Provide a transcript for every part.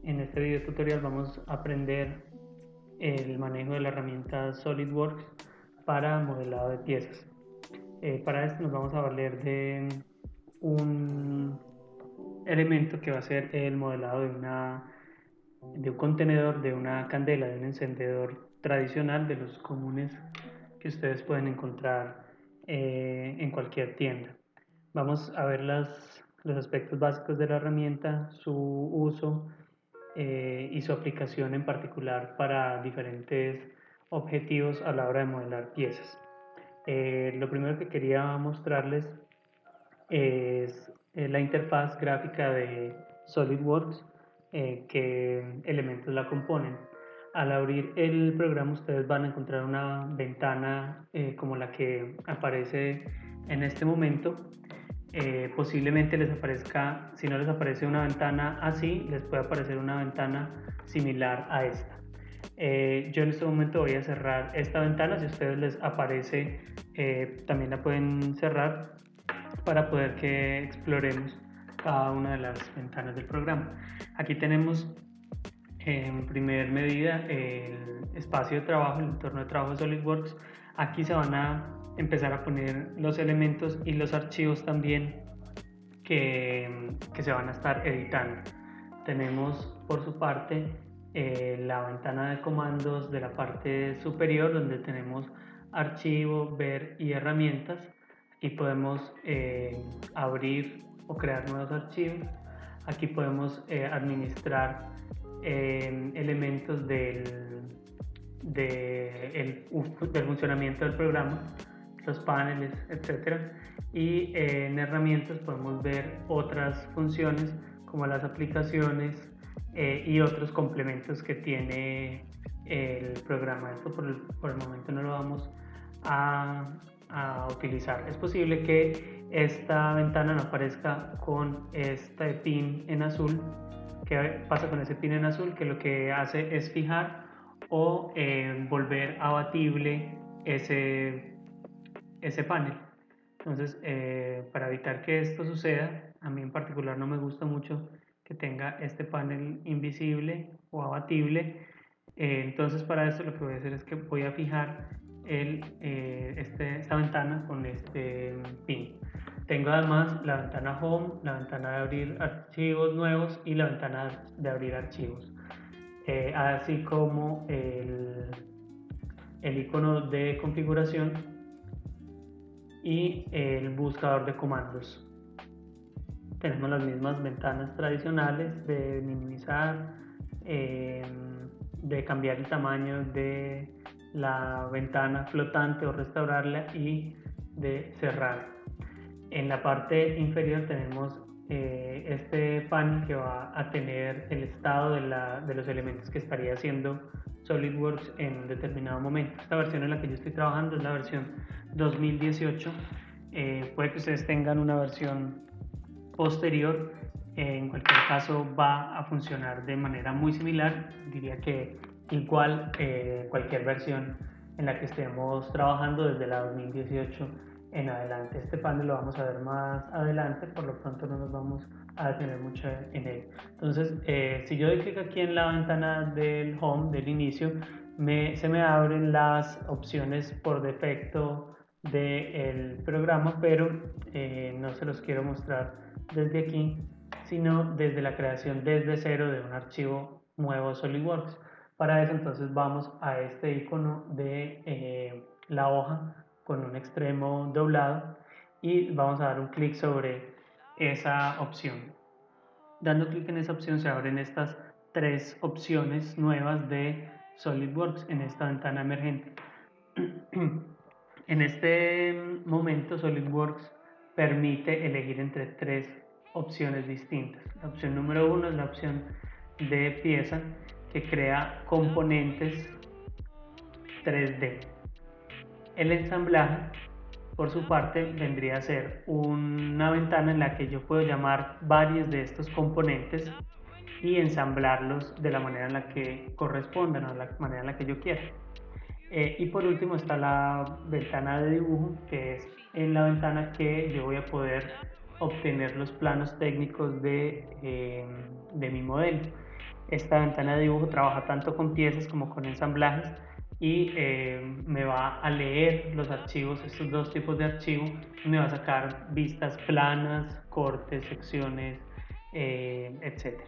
En este video tutorial vamos a aprender el manejo de la herramienta SolidWorks para modelado de piezas. Para esto nos vamos a valer de un elemento que va a ser el modelado de un contenedor, de una candela, de un encendedor tradicional de los comunes que ustedes pueden encontrar en cualquier tienda. Vamos a ver los aspectos básicos de la herramienta, su uso y su aplicación en particular para diferentes objetivos a la hora de modelar piezas. Lo primero que quería mostrarles es la interfaz gráfica de SolidWorks, qué elementos la componen. Al abrir el programa ustedes van a encontrar una ventana como la que aparece en este momento. Posiblemente les aparezca, si no les aparece una ventana así, les puede aparecer una ventana similar a esta. Yo en este momento voy a cerrar esta ventana. Si a ustedes les aparece, también la pueden cerrar para poder que exploremos cada una de las ventanas del programa. Aquí tenemos en primer medida el espacio de trabajo, el entorno de trabajo de SolidWorks. Aquí se van a empezar a poner los elementos y los archivos también que se van a estar editando. Tenemos por su parte la ventana de comandos de la parte superior, donde tenemos archivo, ver y herramientas. Aquí podemos abrir o crear nuevos archivos. Aquí podemos administrar elementos del funcionamiento del programa, los paneles, etc. Y en herramientas podemos ver otras funciones como las aplicaciones y otros complementos que tiene el programa. Esto por el momento no lo vamos a utilizar. Es posible que esta ventana no aparezca con este pin en azul. ¿Qué pasa con ese pin en azul? Que lo que hace es fijar o volver abatible ese panel. Entonces, para evitar que esto suceda, a mí en particular no me gusta mucho que tenga este panel invisible o abatible. Entonces, para esto lo que voy a hacer es que voy a fijar esta ventana con este pin. Tengo además la ventana Home, la ventana de abrir archivos nuevos y la ventana de abrir archivos, así como el icono de configuración y el buscador de comandos. Tenemos las mismas ventanas tradicionales de minimizar, de cambiar el tamaño de la ventana flotante o restaurarla y de cerrar. En la parte inferior tenemos este panel que va a tener el estado de los elementos que estaría haciendo SolidWorks en un determinado momento. Esta versión en la que yo estoy trabajando es la versión 2018. Puede que ustedes tengan una versión posterior. En cualquier caso va a funcionar de manera muy similar. Diría que igual cualquier versión en la que estemos trabajando desde la 2018 en adelante. Este panel lo vamos a ver más adelante, por lo pronto no nos vamos a detener mucho en él. Entonces, si yo doy clic aquí en la ventana del home, del inicio, se me abren las opciones por defecto del programa, pero no se los quiero mostrar desde aquí, sino desde la creación desde cero de un archivo nuevo de SolidWorks. Para eso entonces vamos a este icono de la hoja con un extremo doblado y vamos a dar un clic sobre esa opción. Dando clic en esa opción se abren estas tres opciones nuevas de SolidWorks en esta ventana emergente. En este momento SolidWorks permite elegir entre tres opciones distintas. La opción número 1 es la opción de pieza, que crea componentes 3D. El ensamblaje, por su parte, vendría a ser una ventana en la que yo puedo llamar varios de estos componentes y ensamblarlos de la manera en la que correspondan o de la manera en la que yo quiera. Y por último está la ventana de dibujo, que es en la ventana que yo voy a poder obtener los planos técnicos de mi modelo. esta ventana de dibujo trabaja tanto con piezas como con ensamblajes y me va a leer los archivos, estos dos tipos de archivo, y me va a sacar vistas planas, cortes, secciones, etc.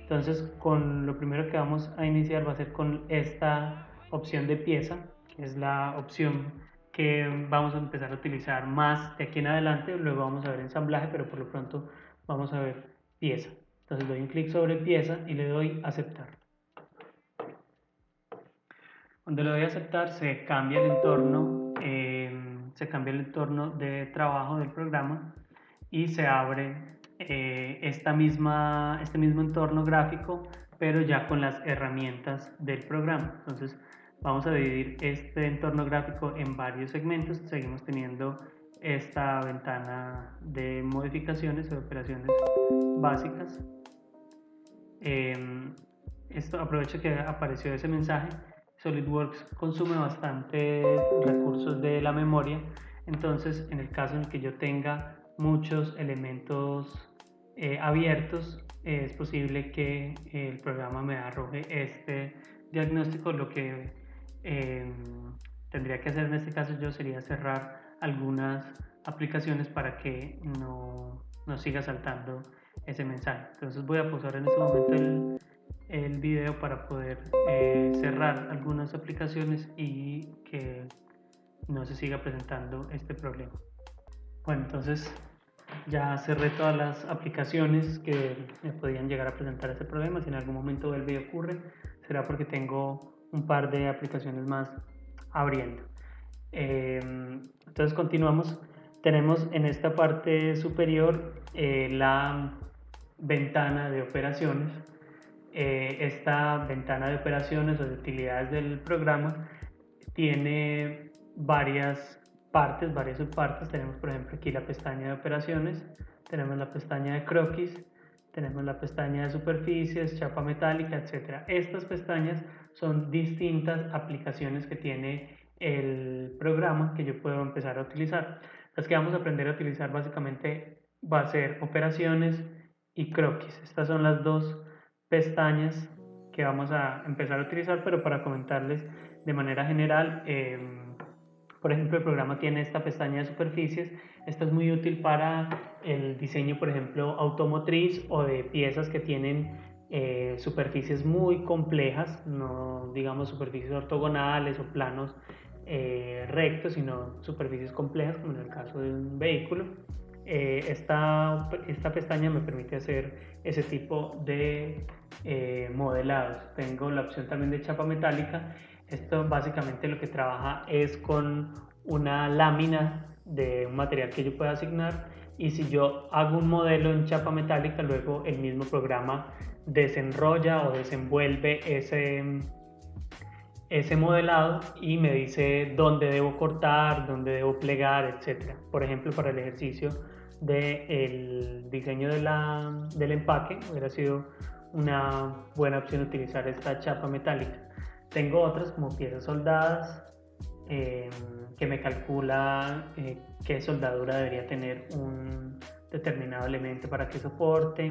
Entonces, con lo primero que vamos a iniciar va a ser con esta opción de pieza, que es la opción que vamos a empezar a utilizar más de aquí en adelante. Luego vamos a ver ensamblaje, pero por lo pronto vamos a ver pieza. Entonces doy un clic sobre pieza y le doy aceptar. Cuando le doy a aceptar se cambia el entorno de trabajo del programa y se abre este mismo entorno gráfico, pero ya con las herramientas del programa. Entonces vamos a dividir este entorno gráfico en varios segmentos. Seguimos teniendo esta ventana de modificaciones o de operaciones básicas. Esto aprovecho que apareció ese mensaje. SolidWorks consume bastantes recursos de la memoria, entonces en el caso en el que yo tenga muchos elementos abiertos, es posible que el programa me arroje este diagnóstico. Lo que tendría que hacer en este caso yo sería cerrar algunas aplicaciones para que no siga saltando ese mensaje. Entonces voy a pausar en este momento el video para poder cerrar algunas aplicaciones y que no se siga presentando este problema. Bueno, entonces ya cerré todas las aplicaciones que me podían llegar a presentar este problema. Si en algún momento vuelve y ocurre, será porque tengo un par de aplicaciones más abriendo. Entonces continuamos. Tenemos en esta parte superior la ventana de operaciones. Esta ventana de operaciones o de utilidades del programa tiene varias partes, varias subpartes. Tenemos por ejemplo aquí la pestaña de operaciones, tenemos la pestaña de croquis, tenemos la pestaña de superficies, chapa metálica, etc. Estas pestañas son distintas aplicaciones que tiene el programa que yo puedo empezar a utilizar. Las que vamos a aprender a utilizar básicamente va a ser operaciones y croquis. Estas son las dos pestañas que vamos a empezar a utilizar, pero para comentarles de manera general, por ejemplo, el programa tiene esta pestaña de superficies. Esta es muy útil para el diseño, por ejemplo, automotriz o de piezas que tienen superficies muy complejas, no digamos superficies ortogonales o planos rectos, sino superficies complejas, como en el caso de un vehículo. Esta pestaña me permite hacer ese tipo de modelados. Tengo la opción también de chapa metálica. Esto básicamente lo que trabaja es con una lámina de un material que yo pueda asignar, y si yo hago un modelo en chapa metálica, luego el mismo programa desenrolla o desenvuelve ese modelado y me dice dónde debo cortar, dónde debo plegar, etc. Por ejemplo, para el ejercicio del diseño del empaque hubiera sido una buena opción utilizar esta chapa metálica. Tengo otras como piezas soldadas, que me calcula qué soldadura debería tener un determinado elemento para que soporte.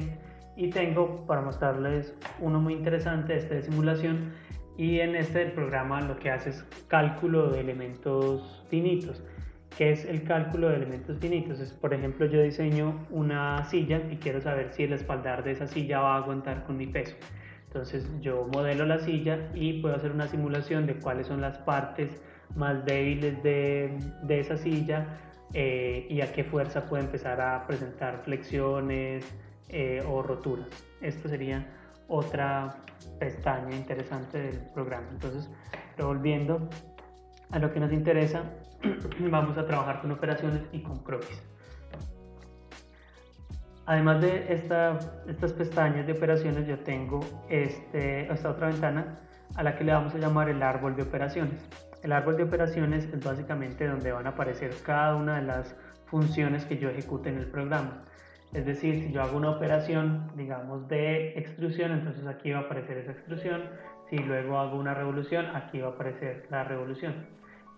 Y tengo para mostrarles uno muy interesante, este de simulación, y en este el programa lo que hace es cálculo de elementos finitos. ¿Qué es el cálculo de elementos finitos? Es, por ejemplo, yo diseño una silla y quiero saber si el espaldar de esa silla va a aguantar con mi peso. Entonces yo modelo la silla y puedo hacer una simulación de cuáles son las partes más débiles de esa silla, y a qué fuerza puede empezar a presentar flexiones o roturas. Esto sería otra pestaña interesante del programa. Entonces, revolviendo a lo que nos interesa, vamos a trabajar con operaciones y con croquis. Además de estas pestañas de operaciones, yo tengo esta otra ventana a la que le vamos a llamar el árbol de operaciones. El árbol de operaciones es básicamente donde van a aparecer cada una de las funciones que yo ejecute en el programa. Es decir, si yo hago una operación, digamos, de extrusión, entonces aquí va a aparecer esa extrusión. Si luego hago una revolución, aquí va a aparecer la revolución.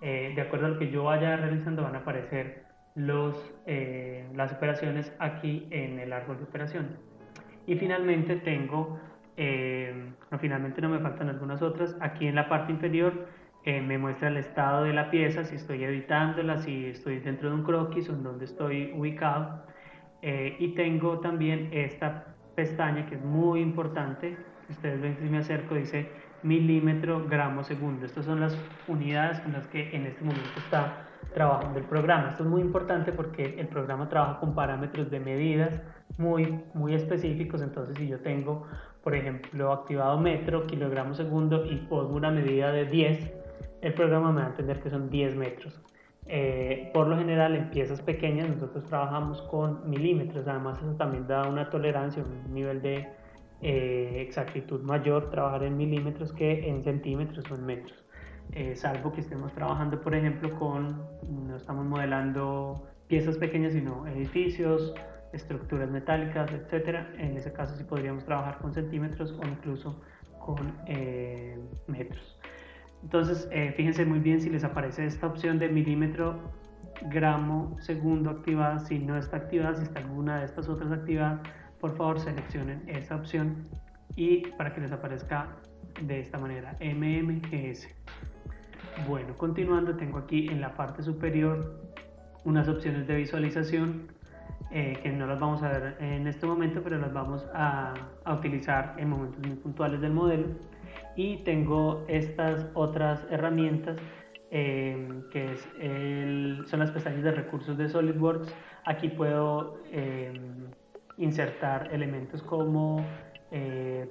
De acuerdo a lo que yo vaya realizando, van a aparecer las operaciones aquí en el árbol de operaciones. Y finalmente tengo finalmente no me faltan algunas otras. Aquí en la parte inferior me muestra el estado de la pieza, si estoy editándola, si estoy dentro de un croquis o en dónde estoy ubicado. Y tengo también esta pestaña que es muy importante. Ustedes ven que si me acerco dice milímetro, gramo, segundo. Estas son las unidades con las que en este momento está trabajando el programa. Esto es muy importante porque el programa trabaja con parámetros de medidas muy específicos. Entonces, si yo tengo, por ejemplo, activado metro, kilogramo, segundo y pongo una medida de 10, el programa me va a entender que son 10 metros. Por lo general, en piezas pequeñas nosotros trabajamos con milímetros. Además, eso también da una tolerancia, un nivel de exactitud mayor trabajar en milímetros que en centímetros o en metros. Salvo que estemos trabajando, por ejemplo, no estamos modelando piezas pequeñas, sino edificios, estructuras metálicas, etcétera. En ese caso sí podríamos trabajar con centímetros o incluso con metros. Entonces, fíjense muy bien si les aparece esta opción de milímetro, gramo, segundo activada. Si no está activada, si está alguna de estas otras activadas, por favor seleccionen esa opción y para que les aparezca de esta manera, MMGS. Bueno, continuando, tengo aquí en la parte superior unas opciones de visualización que no las vamos a ver en este momento, pero las vamos a utilizar en momentos muy puntuales del modelo. Y tengo estas otras herramientas que son las pestañas de recursos de SolidWorks. Aquí puedo insertar elementos como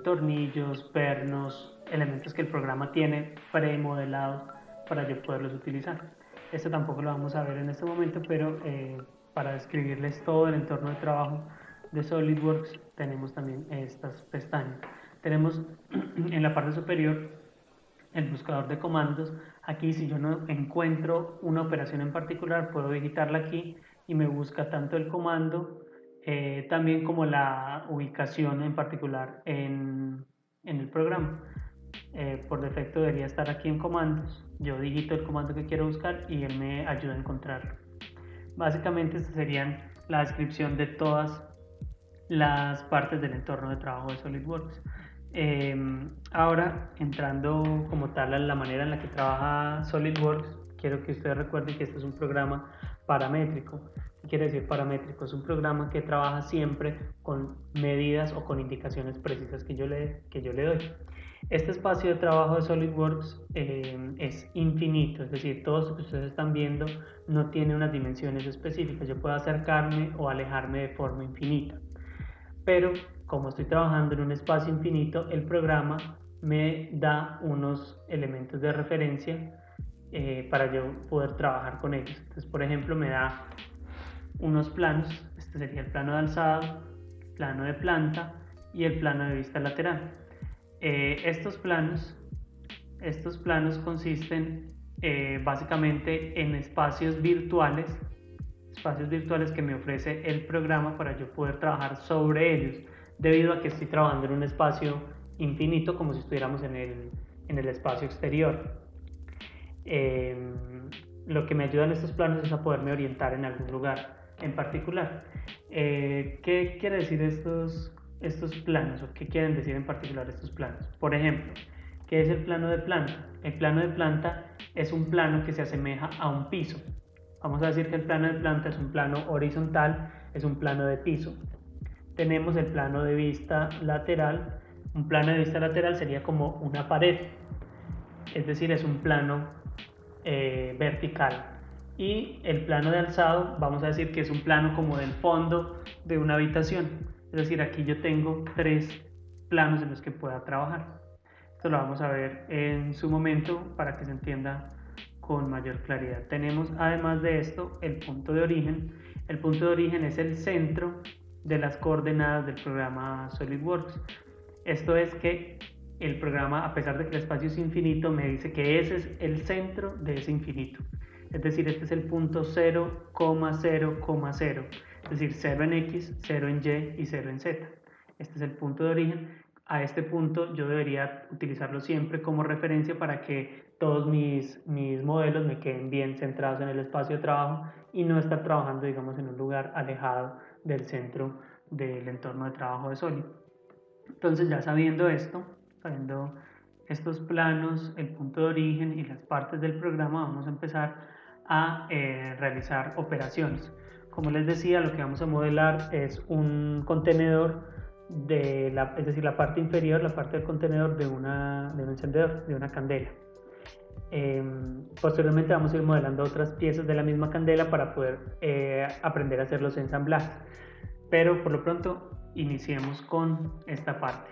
tornillos, pernos, elementos que el programa tiene premodelados para yo poderlos utilizar. Esto tampoco lo vamos a ver en este momento, pero para describirles todo el entorno de trabajo de SolidWorks tenemos también estas pestañas. Tenemos en la parte superior el buscador de comandos. Aquí, si yo no encuentro una operación en particular, puedo digitarla aquí y me busca tanto el comando también como la ubicación en particular en el programa. Por defecto debería estar aquí en comandos. Yo digito el comando que quiero buscar y él me ayuda a encontrarlo. Básicamente, esta serían la descripción de todas las partes del entorno de trabajo de SolidWorks. Ahora, entrando como tal a la manera en la que trabaja SolidWorks, quiero que ustedes recuerden que este es un programa paramétrico. ¿Qué quiere decir paramétrico? Es un programa que trabaja siempre con medidas o con indicaciones precisas que yo le doy. Este espacio de trabajo de SolidWorks es infinito, es decir, todo esto que ustedes están viendo no tiene unas dimensiones específicas. Yo puedo acercarme o alejarme de forma infinita. Pero como estoy trabajando en un espacio infinito, el programa me da unos elementos de referencia para yo poder trabajar con ellos. Entonces, por ejemplo, me da unos planos. Este sería el plano de alzado, el plano de planta y el plano de vista lateral. Estos planos consisten básicamente en espacios virtuales que me ofrece el programa para yo poder trabajar sobre ellos, debido a que estoy trabajando en un espacio infinito, como si estuviéramos en el espacio exterior. Lo que me ayudan estos planos es a poderme orientar en algún lugar en particular. ¿Qué quiere decir estos planos o qué quieren decir en particular estos planos? Por ejemplo, ¿qué es el plano de planta? El plano de planta es un plano que se asemeja a un piso. Vamos a decir que el plano de planta es un plano horizontal, es un plano de piso. Tenemos el plano de vista lateral. Un plano de vista lateral sería como una pared, es decir, es un plano vertical. Y el plano de alzado, vamos a decir que es un plano como del fondo de una habitación. Es decir, aquí yo tengo 3 planos en los que pueda trabajar. Esto lo vamos a ver en su momento para que se entienda con mayor claridad. Tenemos además de esto el punto de origen. El punto de origen es el centro de las coordenadas del programa SolidWorks. Esto es que el programa, a pesar de que el espacio es infinito, me dice que ese es el centro de ese infinito. Es decir, este es el punto 0,0,0. Es decir, 0 en X, 0 en Y y 0 en Z. Este es el punto de origen. A este punto yo debería utilizarlo siempre como referencia para que todos mis modelos me queden bien centrados en el espacio de trabajo y no estar trabajando, digamos, en un lugar alejado del centro del entorno de trabajo de Solid. Entonces, ya sabiendo esto, sabiendo estos planos, el punto de origen y las partes del programa, vamos a empezar a realizar operaciones. Como les decía, lo que vamos a modelar es un contenedor, es decir, la parte inferior, la parte del contenedor de un encendedor, de una candela. Posteriormente vamos a ir modelando otras piezas de la misma candela para poder aprender a hacer los ensamblajes. Pero por lo pronto iniciemos con esta parte.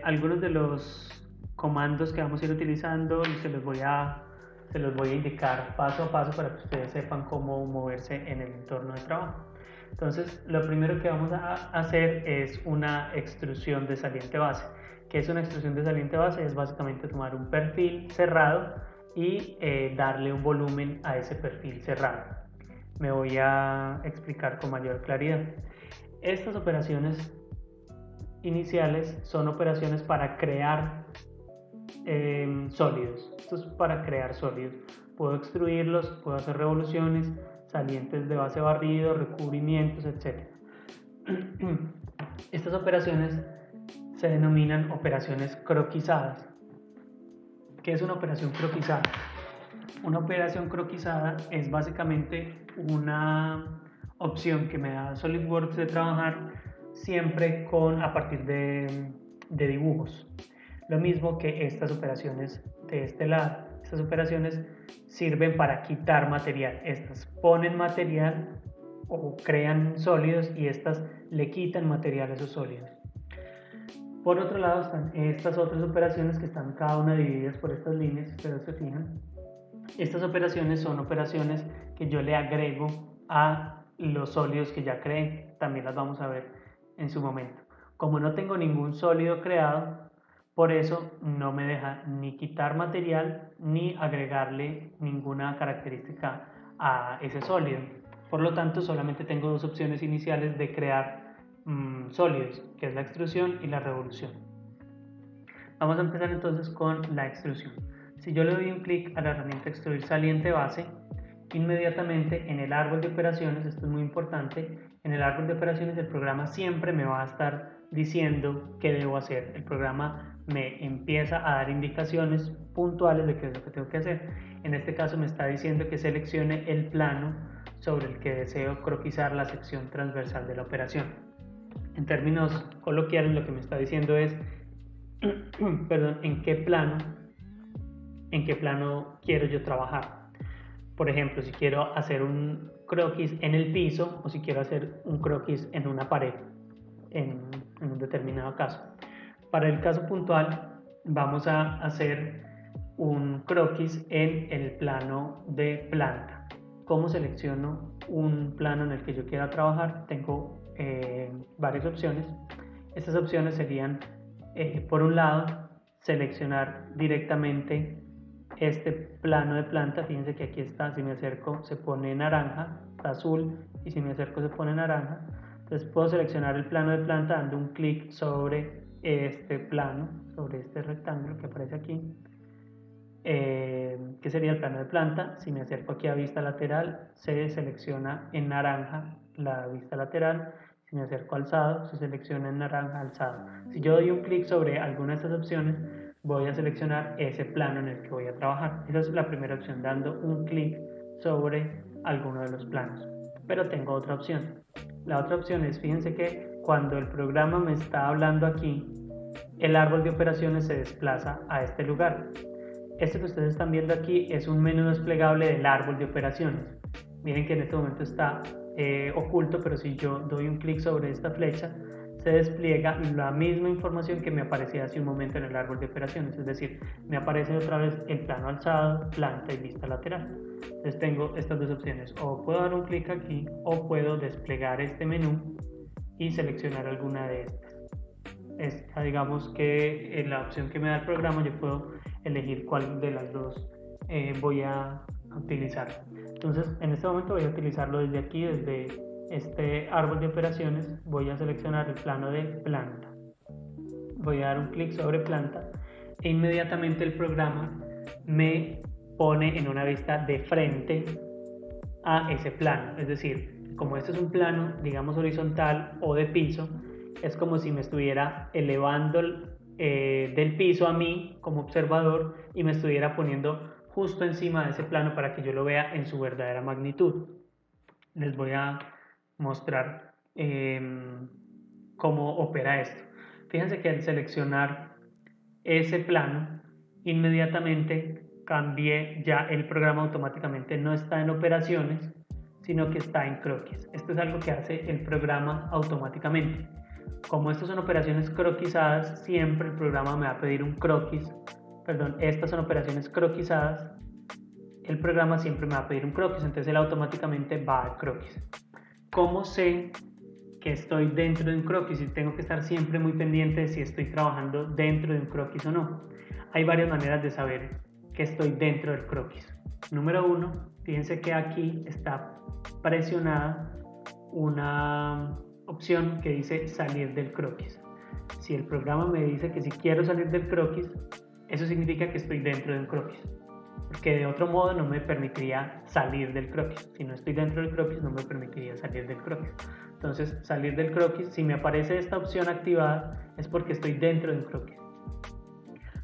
Algunos de los comandos que vamos a ir utilizando y se los voy a indicar paso a paso para que ustedes sepan cómo moverse en el entorno de trabajo. Entonces, lo primero que vamos a hacer es una extrusión de saliente base. ¿Qué es una extrusión de saliente base? Es básicamente tomar un perfil cerrado y darle un volumen a ese perfil cerrado. Me voy a explicar con mayor claridad. Estas operaciones iniciales son operaciones para crear sólidos. Esto es para crear sólidos. Puedo extruirlos, puedo hacer revoluciones, salientes de base barrido, recubrimientos, etc. Estas operaciones se denominan operaciones croquisadas. ¿Qué es una operación croquisada? Una operación croquisada es básicamente una opción que me da SolidWorks de trabajar siempre a partir de dibujos. Lo mismo que estas operaciones de este lado. Estas operaciones sirven para quitar material. Estas ponen material o crean sólidos y estas le quitan material a esos sólidos. Por otro lado están estas otras operaciones que están cada una divididas por estas líneas, si ustedes se fijan. Estas operaciones son operaciones que yo le agrego a los sólidos que ya creé. También las vamos a ver en su momento. Como no tengo ningún sólido creado, por eso no me deja ni quitar material ni agregarle ninguna característica a ese sólido. Por lo tanto, solamente tengo dos opciones iniciales de crear sólidos, que es la extrusión y la revolución. Vamos a empezar entonces con la extrusión. Si yo le doy un clic a la herramienta extruir saliente base, inmediatamente en el árbol de operaciones, esto es muy importante, en el árbol de operaciones el programa siempre me va a estar diciendo qué debo hacer. El programa me empieza a dar indicaciones puntuales de qué es lo que tengo que hacer. En este caso me está diciendo que seleccione el plano sobre el que deseo croquisar la sección transversal de la operación. En términos coloquiales lo que me está diciendo es perdón, en qué plano quiero yo trabajar. Por ejemplo, si quiero hacer un croquis en el piso o si quiero hacer un croquis en una pared, en un determinado caso. Para el caso puntual, vamos a hacer un croquis en el plano de planta. ¿Cómo selecciono un plano en el que yo quiera trabajar? Tengo varias opciones. Estas opciones serían, por un lado, seleccionar directamente este plano de planta. Fíjense que aquí está, si me acerco se pone naranja, está azul, y si me acerco se pone naranja. Entonces puedo seleccionar el plano de planta dando un clic sobre este plano, sobre este rectángulo que aparece aquí, que sería el plano de planta. Si me acerco aquí a vista lateral, se selecciona en naranja la vista lateral. Si me acerco a alzado, se selecciona en naranja alzado. Si yo doy un clic sobre alguna de estas opciones, voy a seleccionar ese plano en el que voy a trabajar. Esa es la primera opción, dando un clic sobre alguno de los planos. Pero tengo otra opción. La otra opción es, fíjense que cuando el programa me está hablando aquí, el árbol de operaciones se desplaza a este lugar. Este que ustedes están viendo aquí es un menú desplegable del árbol de operaciones. Miren que en este momento está oculto, pero si yo doy un clic sobre esta flecha, se despliega la misma información que me aparecía hace un momento en el árbol de operaciones, es decir, me aparece otra vez el plano alzado, planta y vista lateral. Entonces tengo estas dos opciones, o puedo dar un clic aquí o puedo desplegar este menú y seleccionar alguna de estas. Esta, digamos que en la opción que me da el programa yo puedo elegir cuál de las dos voy a utilizar. Entonces en este momento voy a utilizarlo desde aquí, desde este árbol de operaciones. Voy a seleccionar el plano de planta, voy a dar un clic sobre planta e inmediatamente el programa me pone en una vista de frente a ese plano. Es decir, como este es un plano, digamos, horizontal o de piso, es como si me estuviera elevando del piso a mí como observador y me estuviera poniendo justo encima de ese plano para que yo lo vea en su verdadera magnitud. Les voy a mostrar cómo opera esto. Fíjense que al seleccionar ese plano, inmediatamente cambié, ya el programa automáticamente no está en operaciones, sino que está en croquis. Esto es algo que hace el programa automáticamente. Como estas son operaciones croquisadas, siempre el programa me va a pedir un croquis. Perdón, estas son operaciones croquisadas, el programa siempre me va a pedir un croquis, entonces él automáticamente va al croquis. ¿Cómo sé que estoy dentro de un croquis y tengo que estar siempre muy pendiente de si estoy trabajando dentro de un croquis o no? Hay varias maneras de saber que estoy dentro del croquis. Número 1, fíjense que aquí está presionada una opción que dice salir del croquis. Si el programa me dice que si quiero salir del croquis, eso significa que estoy dentro de un croquis, porque de otro modo no me permitiría salir del croquis. Si no estoy dentro del croquis, no me permitiría salir del croquis. Entonces, salir del croquis, si me aparece esta opción activada, es porque estoy dentro de un croquis.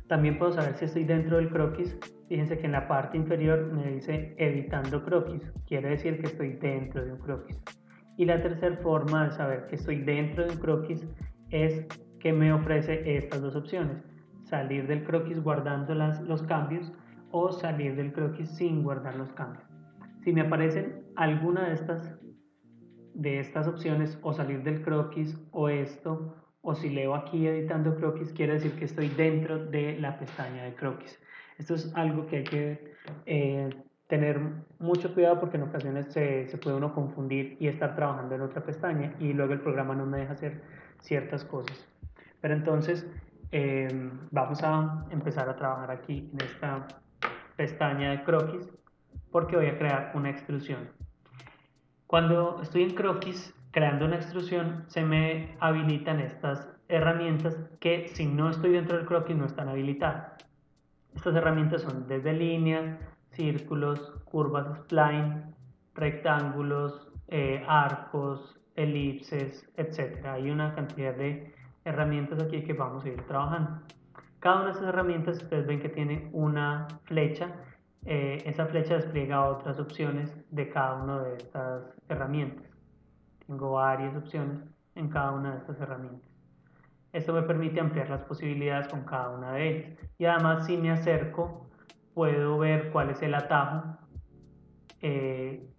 También puedo saber si estoy dentro del croquis. Fíjense que en la parte inferior me dice editando croquis, quiere decir que estoy dentro de un croquis. Y la tercera forma de saber que estoy dentro de un croquis es que me ofrece estas dos opciones: salir del croquis guardando los cambios o salir del croquis sin guardar los cambios. Si me aparecen alguna de estas opciones, o salir del croquis o esto, o si leo aquí editando croquis, quiere decir que estoy dentro de la pestaña de croquis. Esto es algo que hay que tener mucho cuidado, porque en ocasiones se puede uno confundir y estar trabajando en otra pestaña y luego el programa no me deja hacer ciertas cosas. Pero entonces vamos a empezar a trabajar aquí en esta pestaña de croquis, porque voy a crear una extrusión. Cuando estoy en croquis creando una extrusión, se me habilitan estas herramientas que, si no estoy dentro del croquis, no están habilitadas. Estas herramientas son desde líneas, círculos, curvas spline, rectángulos, arcos, elipses, etc. Hay una cantidad de herramientas aquí que vamos a ir trabajando. Cada una de estas herramientas, ustedes ven que tiene una flecha. Esa flecha despliega otras opciones de cada una de estas herramientas. Tengo varias opciones en cada una de estas herramientas. Esto me permite ampliar las posibilidades con cada una de ellas. Y además, si me acerco, puedo ver cuál es el atajo.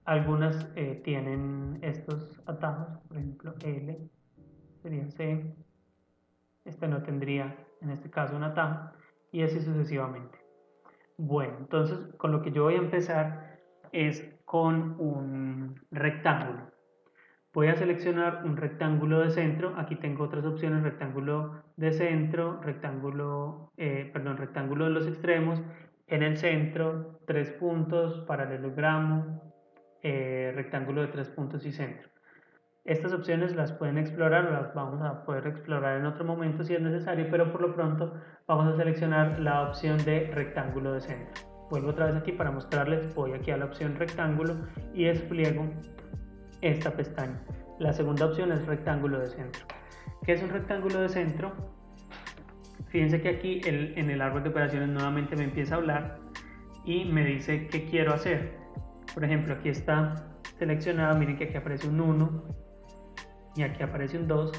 Algunas tienen estos atajos, por ejemplo L, sería C. Este no tendría, en este caso, un atajo, y así sucesivamente. Bueno, entonces con lo que yo voy a empezar es con un rectángulo. Voy a seleccionar un rectángulo de centro. Aquí tengo otras opciones: rectángulo de centro, rectángulo de los extremos, en el centro, 3 puntos, paralelogramo, rectángulo de 3 puntos y centro. Estas opciones las pueden explorar, las vamos a poder explorar en otro momento si es necesario, pero por lo pronto vamos a seleccionar la opción de rectángulo de centro. Vuelvo otra vez aquí para mostrarles. Voy aquí a la opción rectángulo y despliego esta pestaña. La segunda opción es rectángulo de centro. ¿Qué es un rectángulo de centro? Fíjense que aquí en el árbol de operaciones nuevamente me empieza a hablar y me dice qué quiero hacer. Por ejemplo, aquí está seleccionado, miren que aquí aparece un 1 y aquí aparece un 2.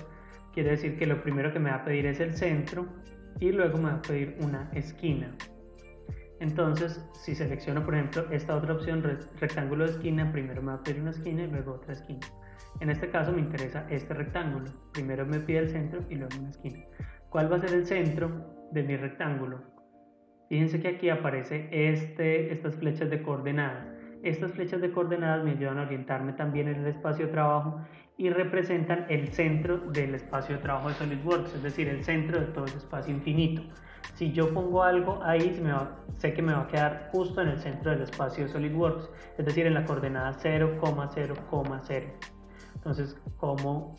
Quiere decir que lo primero que me va a pedir es el centro y luego me va a pedir una esquina. Entonces, si selecciono, por ejemplo, esta otra opción, rectángulo de esquina, primero me va a pedir una esquina y luego otra esquina. En este caso me interesa este rectángulo. Primero me pide el centro y luego una esquina. ¿Cuál va a ser el centro de mi rectángulo? Fíjense que aquí aparece estas flechas de coordenadas. Estas flechas de coordenadas me ayudan a orientarme también en el espacio de trabajo y representan el centro del espacio de trabajo de SolidWorks, es decir, el centro de todo ese espacio infinito. Si yo pongo algo ahí, sé que me va a quedar justo en el centro del espacio de SolidWorks, es decir, en la coordenada 0,0,0. Entonces, como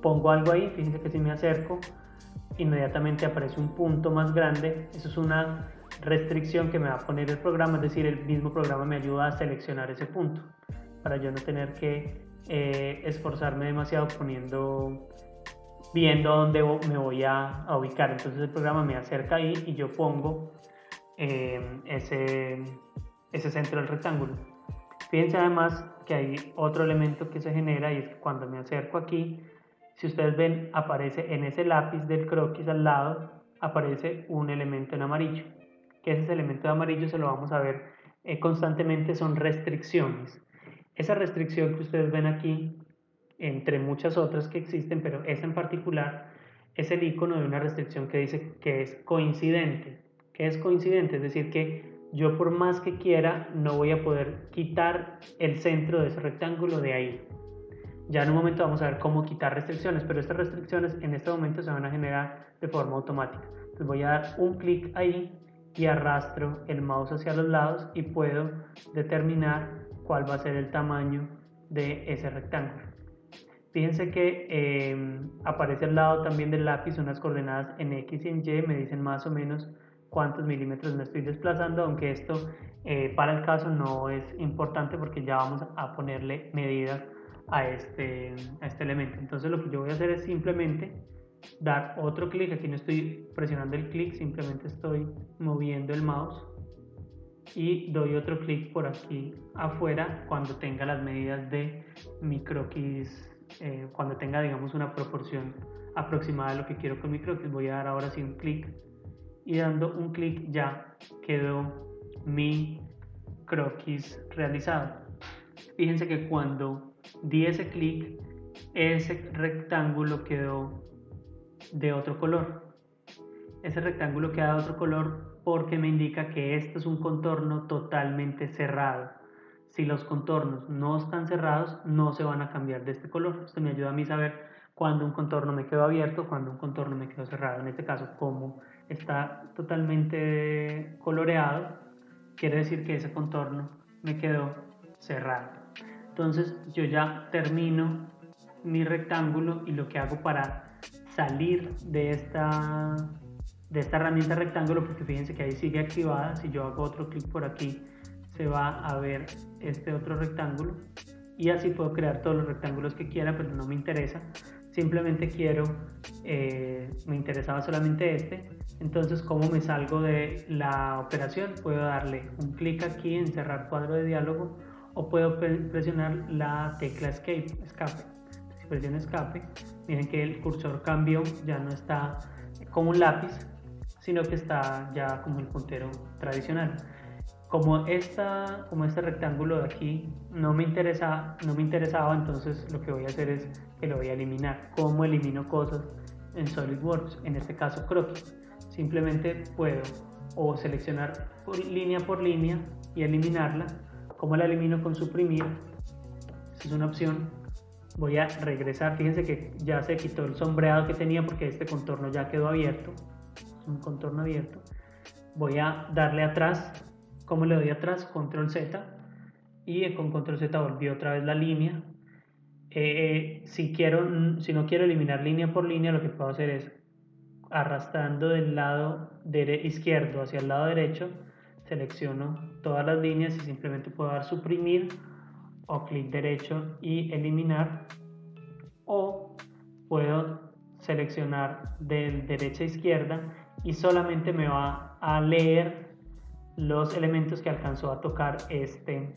pongo algo ahí, fíjense que si me acerco, inmediatamente aparece un punto más grande. Eso es una restricción que me va a poner el programa, es decir, el mismo programa me ayuda a seleccionar ese punto para yo no tener que esforzarme demasiado poniendo viendo dónde me voy a ubicar. Entonces el programa me acerca ahí y yo pongo ese centro del rectángulo. Fíjense además que hay otro elemento que se genera, y es que cuando me acerco aquí, si ustedes ven, aparece en ese lápiz del croquis al lado, aparece un elemento en amarillo, que ese elemento de amarillo se lo vamos a ver constantemente, son restricciones. Esa restricción que ustedes ven aquí, entre muchas otras que existen, pero esa en particular, es el icono de una restricción que dice que es coincidente. ¿Qué es coincidente? Es decir, que yo por más que quiera no voy a poder quitar el centro de ese rectángulo de ahí. Ya en un momento vamos a ver cómo quitar restricciones, pero estas restricciones en este momento se van a generar de forma automática. Entonces voy a dar un clic ahí y arrastro el mouse hacia los lados y puedo determinar cuál va a ser el tamaño de ese rectángulo. Fíjense que aparece al lado también del lápiz unas coordenadas en X y en Y, me dicen más o menos cuántos milímetros me estoy desplazando, aunque esto para el caso no es importante porque ya vamos a ponerle medidas a este elemento. Entonces lo que yo voy a hacer es simplemente dar otro clic, aquí no estoy presionando el clic, simplemente estoy moviendo el mouse y doy otro clic por aquí afuera cuando tenga las medidas de mi croquis, cuando tenga digamos una proporción aproximada de lo que quiero con mi croquis. Voy a dar ahora sí un clic y dando un clic ya quedó mi croquis realizado. Fíjense que cuando di ese clic, ese rectángulo quedó de otro color. Ese rectángulo queda de otro color porque me indica que este es un contorno totalmente cerrado. Si los contornos no están cerrados, no se van a cambiar de este color. Esto me ayuda a mí a saber cuando un contorno me quedó abierto, cuando un contorno me quedó cerrado. En este caso, como está totalmente coloreado, quiere decir que ese contorno me quedó cerrado. Entonces yo ya termino mi rectángulo y lo que hago para salir de esta herramienta rectángulo, porque fíjense que ahí sigue activada, si yo hago otro clic por aquí se va a ver este otro rectángulo y así puedo crear todos los rectángulos que quiera, pero no me interesa, simplemente quiero, me interesaba solamente este. Entonces, ¿cómo me salgo de la operación? Puedo darle un clic aquí en cerrar cuadro de diálogo o puedo presionar la tecla escape. Si presiono escape, miren que el cursor cambió, ya no está como un lápiz, sino que está ya como el puntero tradicional. Como este rectángulo de aquí no me interesaba, entonces lo que voy a hacer es que lo voy a eliminar. ¿Cómo elimino cosas en SolidWorks? En este caso croquis. Simplemente puedo o seleccionar por línea y eliminarla. ¿Cómo la elimino? Con suprimir. Esa es una opción. Voy a regresar, fíjense que ya se quitó el sombreado que tenía porque este contorno ya quedó abierto, es un contorno abierto. Voy a darle atrás. ¿Cómo le doy atrás? Control Z y con Control Z volví otra vez la línea. Si no quiero eliminar línea por línea, lo que puedo hacer es arrastrando del lado izquierdo hacia el lado derecho, selecciono todas las líneas y simplemente puedo dar suprimir o clic derecho y eliminar, o puedo seleccionar de derecha a izquierda y solamente me va a leer los elementos que alcanzó a tocar este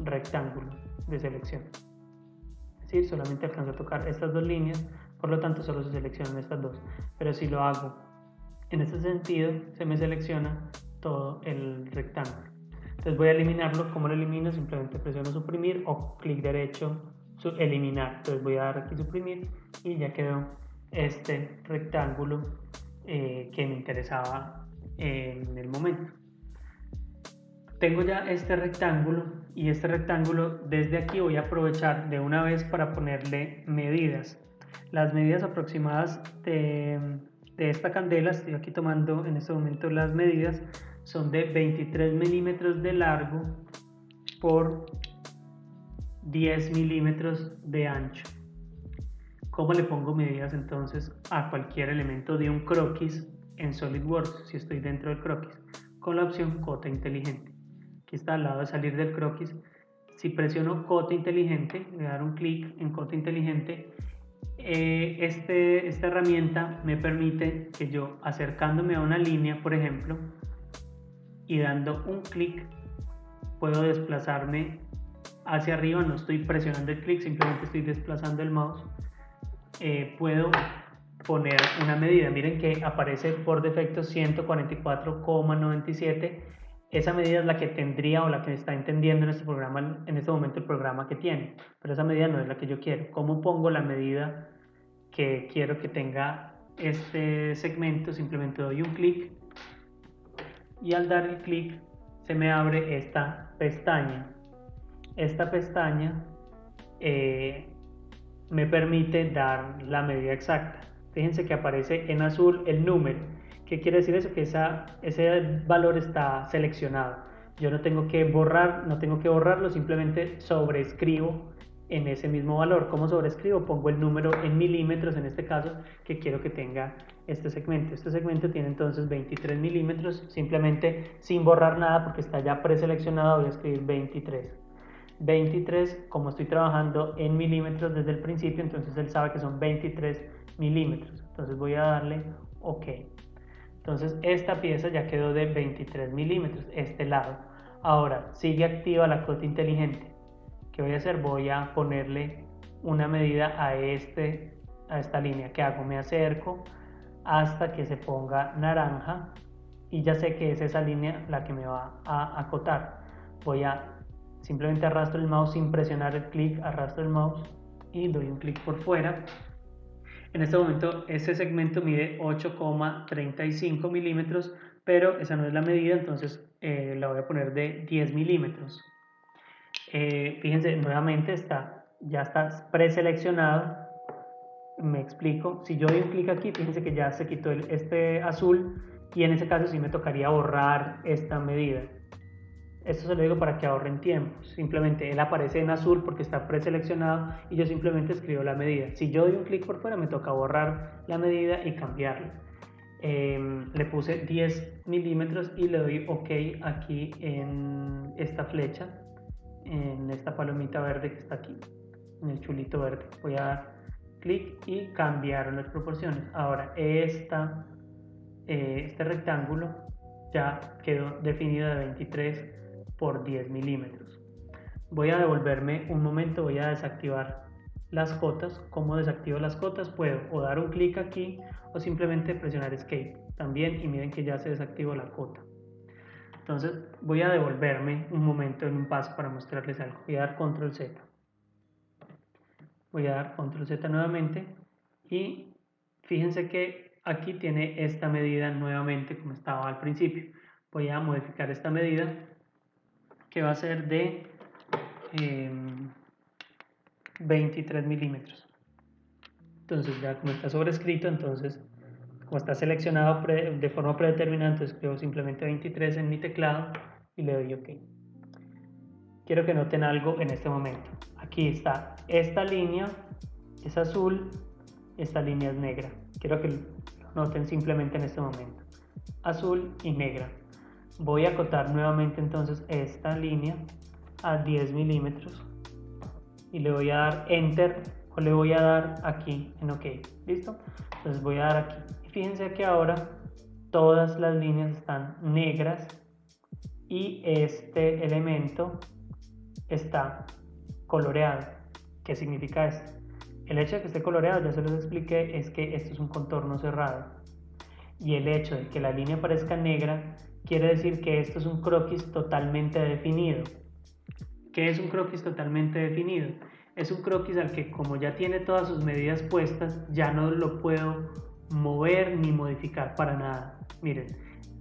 rectángulo de selección. Es decir, solamente alcanzó a tocar estas dos líneas, por lo tanto solo se seleccionan estas dos. Pero si lo hago en este sentido, se me selecciona todo el rectángulo. Entonces voy a eliminarlo. ¿Cómo lo elimino? Simplemente presiono suprimir o clic derecho, eliminar. Entonces voy a dar aquí suprimir y ya quedó este rectángulo que me interesaba en el momento. Tengo ya este rectángulo y este rectángulo desde aquí voy a aprovechar de una vez para ponerle medidas. Las medidas aproximadas de esta candela, estoy aquí tomando en este momento las medidas, son de 23 milímetros de largo por 10 milímetros de ancho. ¿Cómo le pongo medidas entonces a cualquier elemento de un croquis en SolidWorks si estoy dentro del croquis? Con la opción cota inteligente. Aquí está al lado de salir del croquis. Si presiono cota inteligente, voy a dar un clic en cota inteligente, esta herramienta me permite que yo, acercándome a una línea, por ejemplo, y dando un clic, puedo desplazarme hacia arriba. No estoy presionando el clic, simplemente estoy desplazando el mouse. Puedo poner una medida. Miren que aparece por defecto 144,97. Esa medida es la que tendría o la que está entendiendo en este programa, en este momento el programa que tiene, pero esa medida no es la que yo quiero. ¿Cómo pongo la medida que quiero que tenga este segmento? Simplemente doy un clic y al dar el clic se me abre esta pestaña. Esta pestaña me permite dar la medida exacta. Fíjense que aparece en azul el número. ¿Qué quiere decir eso? Que ese valor está seleccionado. Yo no tengo que borrarlo, simplemente sobrescribo en ese mismo valor. ¿Cómo sobrescribo? Pongo el número en milímetros, en este caso, que quiero que tenga este segmento. Este segmento tiene entonces 23 milímetros, simplemente sin borrar nada porque está ya preseleccionado, voy a escribir 23. 23, como estoy trabajando en milímetros desde el principio, entonces él sabe que son 23 milímetros. Entonces voy a darle OK. Entonces esta pieza ya quedó de 23 milímetros, este lado. Ahora sigue activa la cota inteligente. ¿Qué voy a hacer? Voy a ponerle una medida a esta línea. ¿Qué hago? Me acerco hasta que se ponga naranja y ya sé que es esa línea la que me va a acotar. Voy a simplemente arrastro el mouse sin presionar el clic, arrastro el mouse y doy un clic por fuera. En este momento este segmento mide 8,35 milímetros, pero esa no es la medida, entonces la voy a poner de 10 milímetros. Fíjense, nuevamente ya está preseleccionado. Me explico. Si yo doy un clic aquí, fíjense que ya se quitó este azul y en ese caso sí me tocaría borrar esta medida. Esto se lo digo para que ahorren tiempo. Simplemente él aparece en azul porque está preseleccionado y yo simplemente escribo la medida. Si yo doy un clic por fuera, me toca borrar la medida y cambiarla. Le puse 10 milímetros y le doy OK aquí en esta flecha, en esta palomita verde que está aquí, en el chulito verde. Voy a dar clic y cambiar las proporciones. Ahora este rectángulo ya quedó definido de 23 por 10 milímetros. Voy a devolverme un momento, voy a desactivar las cotas. ¿Cómo desactivo las cotas? Puedo o dar un clic aquí o simplemente presionar Escape también, y miren que ya se desactivó la cota. Entonces voy a devolverme un momento en un paso para mostrarles algo. Voy a dar Control Z. Voy a dar Control Z nuevamente y fíjense que aquí tiene esta medida nuevamente como estaba al principio. Voy a modificar esta medida que va a ser de 23 milímetros. Entonces ya como está sobrescrito, entonces como está seleccionado de forma predeterminada, entonces escribo simplemente 23 en mi teclado y le doy OK. Quiero que noten algo en este momento. Aquí está esta línea, es azul, esta línea es negra. Quiero que lo noten simplemente en este momento. Azul y negra. Voy a acotar nuevamente entonces esta línea a 10 milímetros y le voy a dar Enter o le voy a dar aquí en OK. ¿Listo? Entonces voy a dar aquí. Fíjense que ahora todas las líneas están negras y este elemento está coloreado. ¿Qué significa esto? El hecho de que esté coloreado, ya se los expliqué, es que esto es un contorno cerrado. Y el hecho de que la línea parezca negra quiere decir que esto es un croquis totalmente definido. ¿Qué es un croquis totalmente definido? Es un croquis al que, como ya tiene todas sus medidas puestas, ya no lo puedo mover ni modificar para nada. Miren,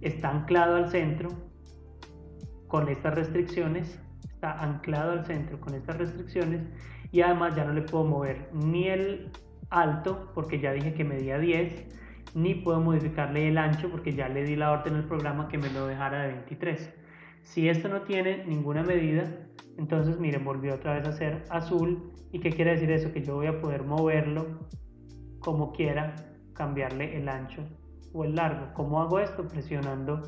está anclado al centro con estas restricciones, está anclado al centro con estas restricciones y además ya no le puedo mover ni el alto porque ya dije que medía 10, ni puedo modificarle el ancho porque ya le di la orden al programa que me lo dejara de 23. Si esto no tiene ninguna medida, entonces miren, volvió otra vez a ser azul. ¿Y qué quiere decir eso? Que yo voy a poder moverlo como quiera, cambiarle el ancho o el largo. ¿Cómo hago esto? Presionando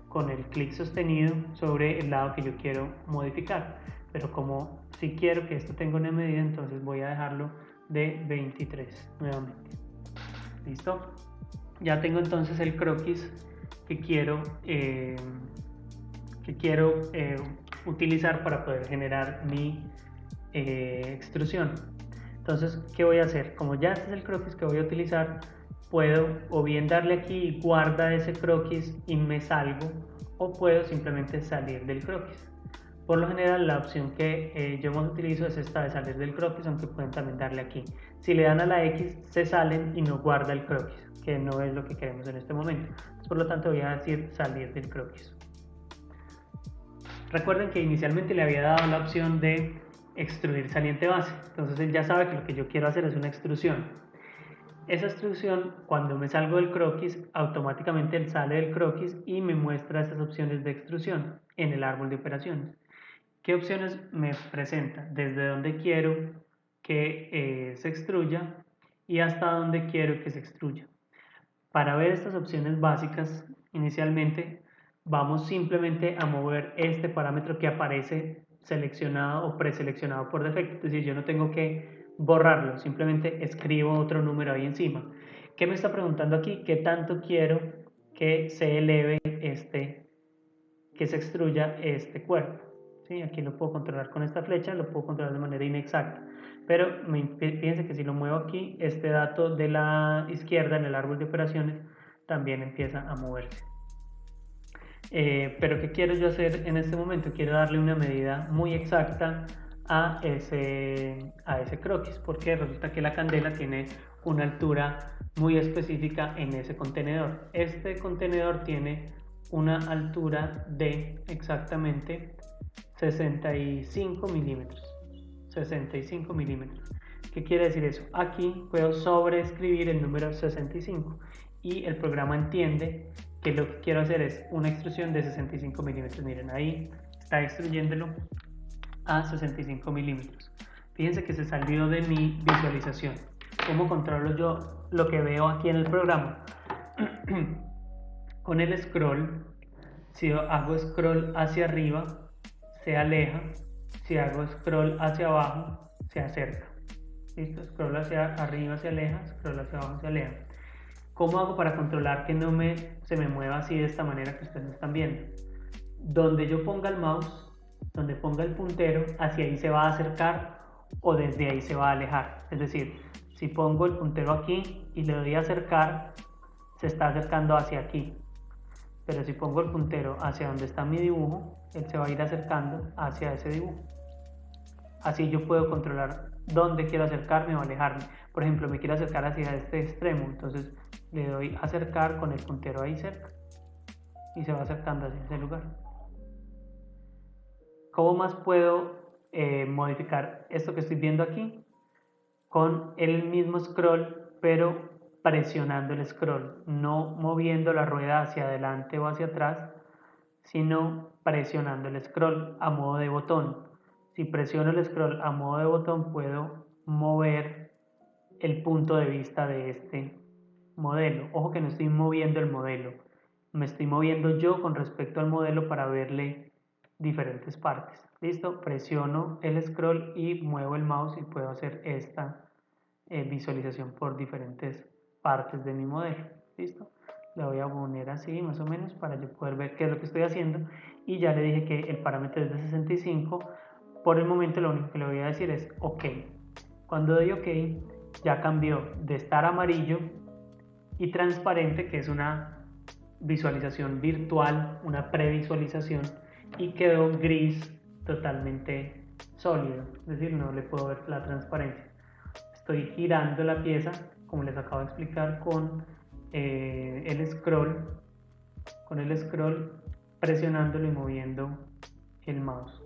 con el clic sostenido sobre el lado que yo quiero modificar. Pero como si quiero que esto tenga una medida, entonces voy a dejarlo de 23 nuevamente. ¿Listo? Ya tengo entonces el croquis que quiero utilizar para poder generar mi extrusión. Entonces, ¿qué voy a hacer? Como ya este es el croquis que voy a utilizar, puedo o bien darle aquí guarda ese croquis y me salgo, o puedo simplemente salir del croquis. Por lo general, la opción que yo más utilizo es esta de salir del croquis, aunque pueden también darle aquí. Si le dan a la X, se salen y no guarda el croquis, que no es lo que queremos en este momento. Por lo tanto, voy a decir salir del croquis. Recuerden que inicialmente le había dado la opción de extruir saliente base. Entonces él ya sabe que lo que yo quiero hacer es una extrusión. Esa extrusión, cuando me salgo del croquis, automáticamente él sale del croquis y me muestra estas opciones de extrusión en el árbol de operaciones. ¿Qué opciones me presenta? Desde dónde quiero que se extruya y hasta dónde quiero que se extruya. Para ver estas opciones básicas, inicialmente vamos simplemente a mover este parámetro que aparece seleccionado o preseleccionado por defecto. Es decir, yo no tengo que borrarlo, simplemente escribo otro número ahí encima. ¿Qué me está preguntando aquí? ¿Qué tanto quiero que se eleve que se extruya este cuerpo? ¿Sí? Aquí lo puedo controlar con esta flecha, lo puedo controlar de manera inexacta. Pero fíjense que si lo muevo aquí, este dato de la izquierda en el árbol de operaciones también empieza a moverse. Pero ¿qué quiero yo hacer en este momento? Quiero darle una medida muy exacta a ese croquis, porque resulta que la candela tiene una altura muy específica en ese contenedor. Este contenedor tiene una altura de exactamente 65 milímetros. 65 milímetros. ¿Qué quiere decir eso? Aquí puedo sobreescribir el número 65 y el programa entiende que lo que quiero hacer es una extrusión de 65 milímetros. Miren, ahí está extruyéndolo a 65 milímetros. Fíjense que se salió de mi visualización. ¿Cómo controlo yo lo que veo aquí en el programa? Con el scroll, si hago scroll hacia arriba, se aleja. Si hago scroll hacia abajo, se acerca. ¿Listo? Scroll hacia arriba se aleja, scroll hacia abajo se aleja. ¿Cómo hago para controlar que no se me mueva así de esta manera que ustedes están viendo? Donde yo ponga el mouse, donde ponga el puntero, hacia ahí se va a acercar o desde ahí se va a alejar. Es decir, si pongo el puntero aquí y le doy a acercar, se está acercando hacia aquí. Pero si pongo el puntero hacia donde está mi dibujo, él se va a ir acercando hacia ese dibujo. Así yo puedo controlar dónde quiero acercarme o alejarme. Por ejemplo, me quiero acercar hacia este extremo, entonces le doy a acercar con el puntero ahí cerca y se va acercando hacia ese lugar. ¿Cómo más puedo modificar esto que estoy viendo aquí? Con el mismo scroll, pero presionando el scroll, no moviendo la rueda hacia adelante o hacia atrás, sino presionando el scroll a modo de botón. Si presiono el scroll a modo de botón, puedo mover el punto de vista de este modelo. Ojo que no estoy moviendo el modelo, me estoy moviendo yo con respecto al modelo para verle diferentes partes. ¿Listo? Presiono el scroll y muevo el mouse y puedo hacer esta visualización por diferentes partes de mi modelo. ¿Listo? Le voy a poner así más o menos para yo poder ver qué es lo que estoy haciendo, y ya le dije que el parámetro es de 65. Por el momento lo único que le voy a decir es OK. Cuando doy OK, ya cambió de estar amarillo y transparente, que es una visualización virtual, una previsualización, y quedó gris totalmente sólido, es decir, no le puedo ver la transparencia. Estoy girando la pieza, como les acabo de explicar, con el scroll, presionándolo y moviendo el mouse.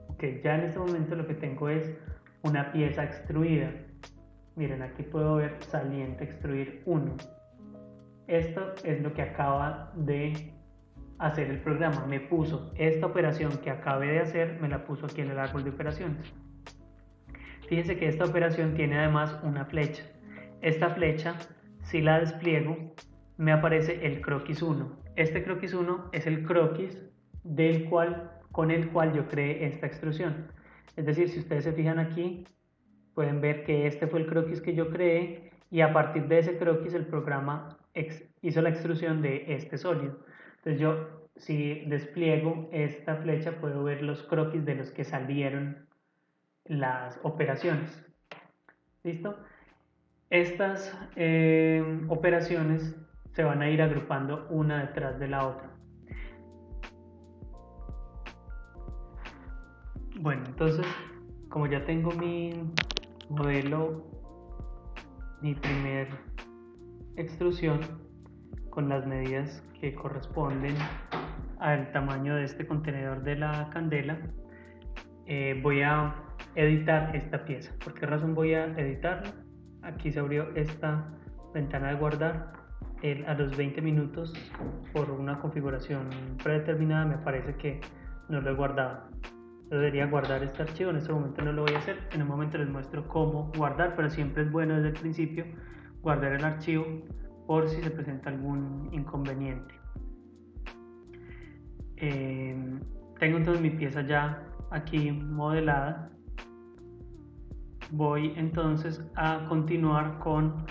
Ok, ya en este momento lo que tengo es una pieza extruida. Miren, aquí puedo ver saliente extruir 1. Esto es lo que acaba de hacer el programa. Me puso esta operación que acabé de hacer, me la puso aquí en el árbol de operaciones. Fíjense que esta operación tiene además una flecha. Esta flecha, si la despliego, me aparece el croquis 1. Este croquis 1 es el croquis con el cual yo creé esta extrusión. Es decir, si ustedes se fijan aquí, pueden ver que este fue el croquis que yo creé y a partir de ese croquis el programa hizo la extrusión de este sólido. Entonces yo, si despliego esta flecha, puedo ver los croquis de los que salieron las operaciones. ¿Listo? Estas operaciones se van a ir agrupando una detrás de la otra. Bueno, entonces, como ya tengo mi modelo, mi primer extrusión con las medidas que corresponden al tamaño de este contenedor de la candela, voy a editar esta pieza. ¿Por qué razón voy a editarla? Aquí se abrió esta ventana de guardar. A los 20 minutos, por una configuración predeterminada, me parece que no lo he guardado. Yo debería guardar este archivo, en este momento no lo voy a hacer. En un momento les muestro cómo guardar, pero siempre es bueno desde el principio guardar el archivo por si se presenta algún inconveniente. Tengo entonces mi pieza ya aquí modelada. Voy entonces a continuar con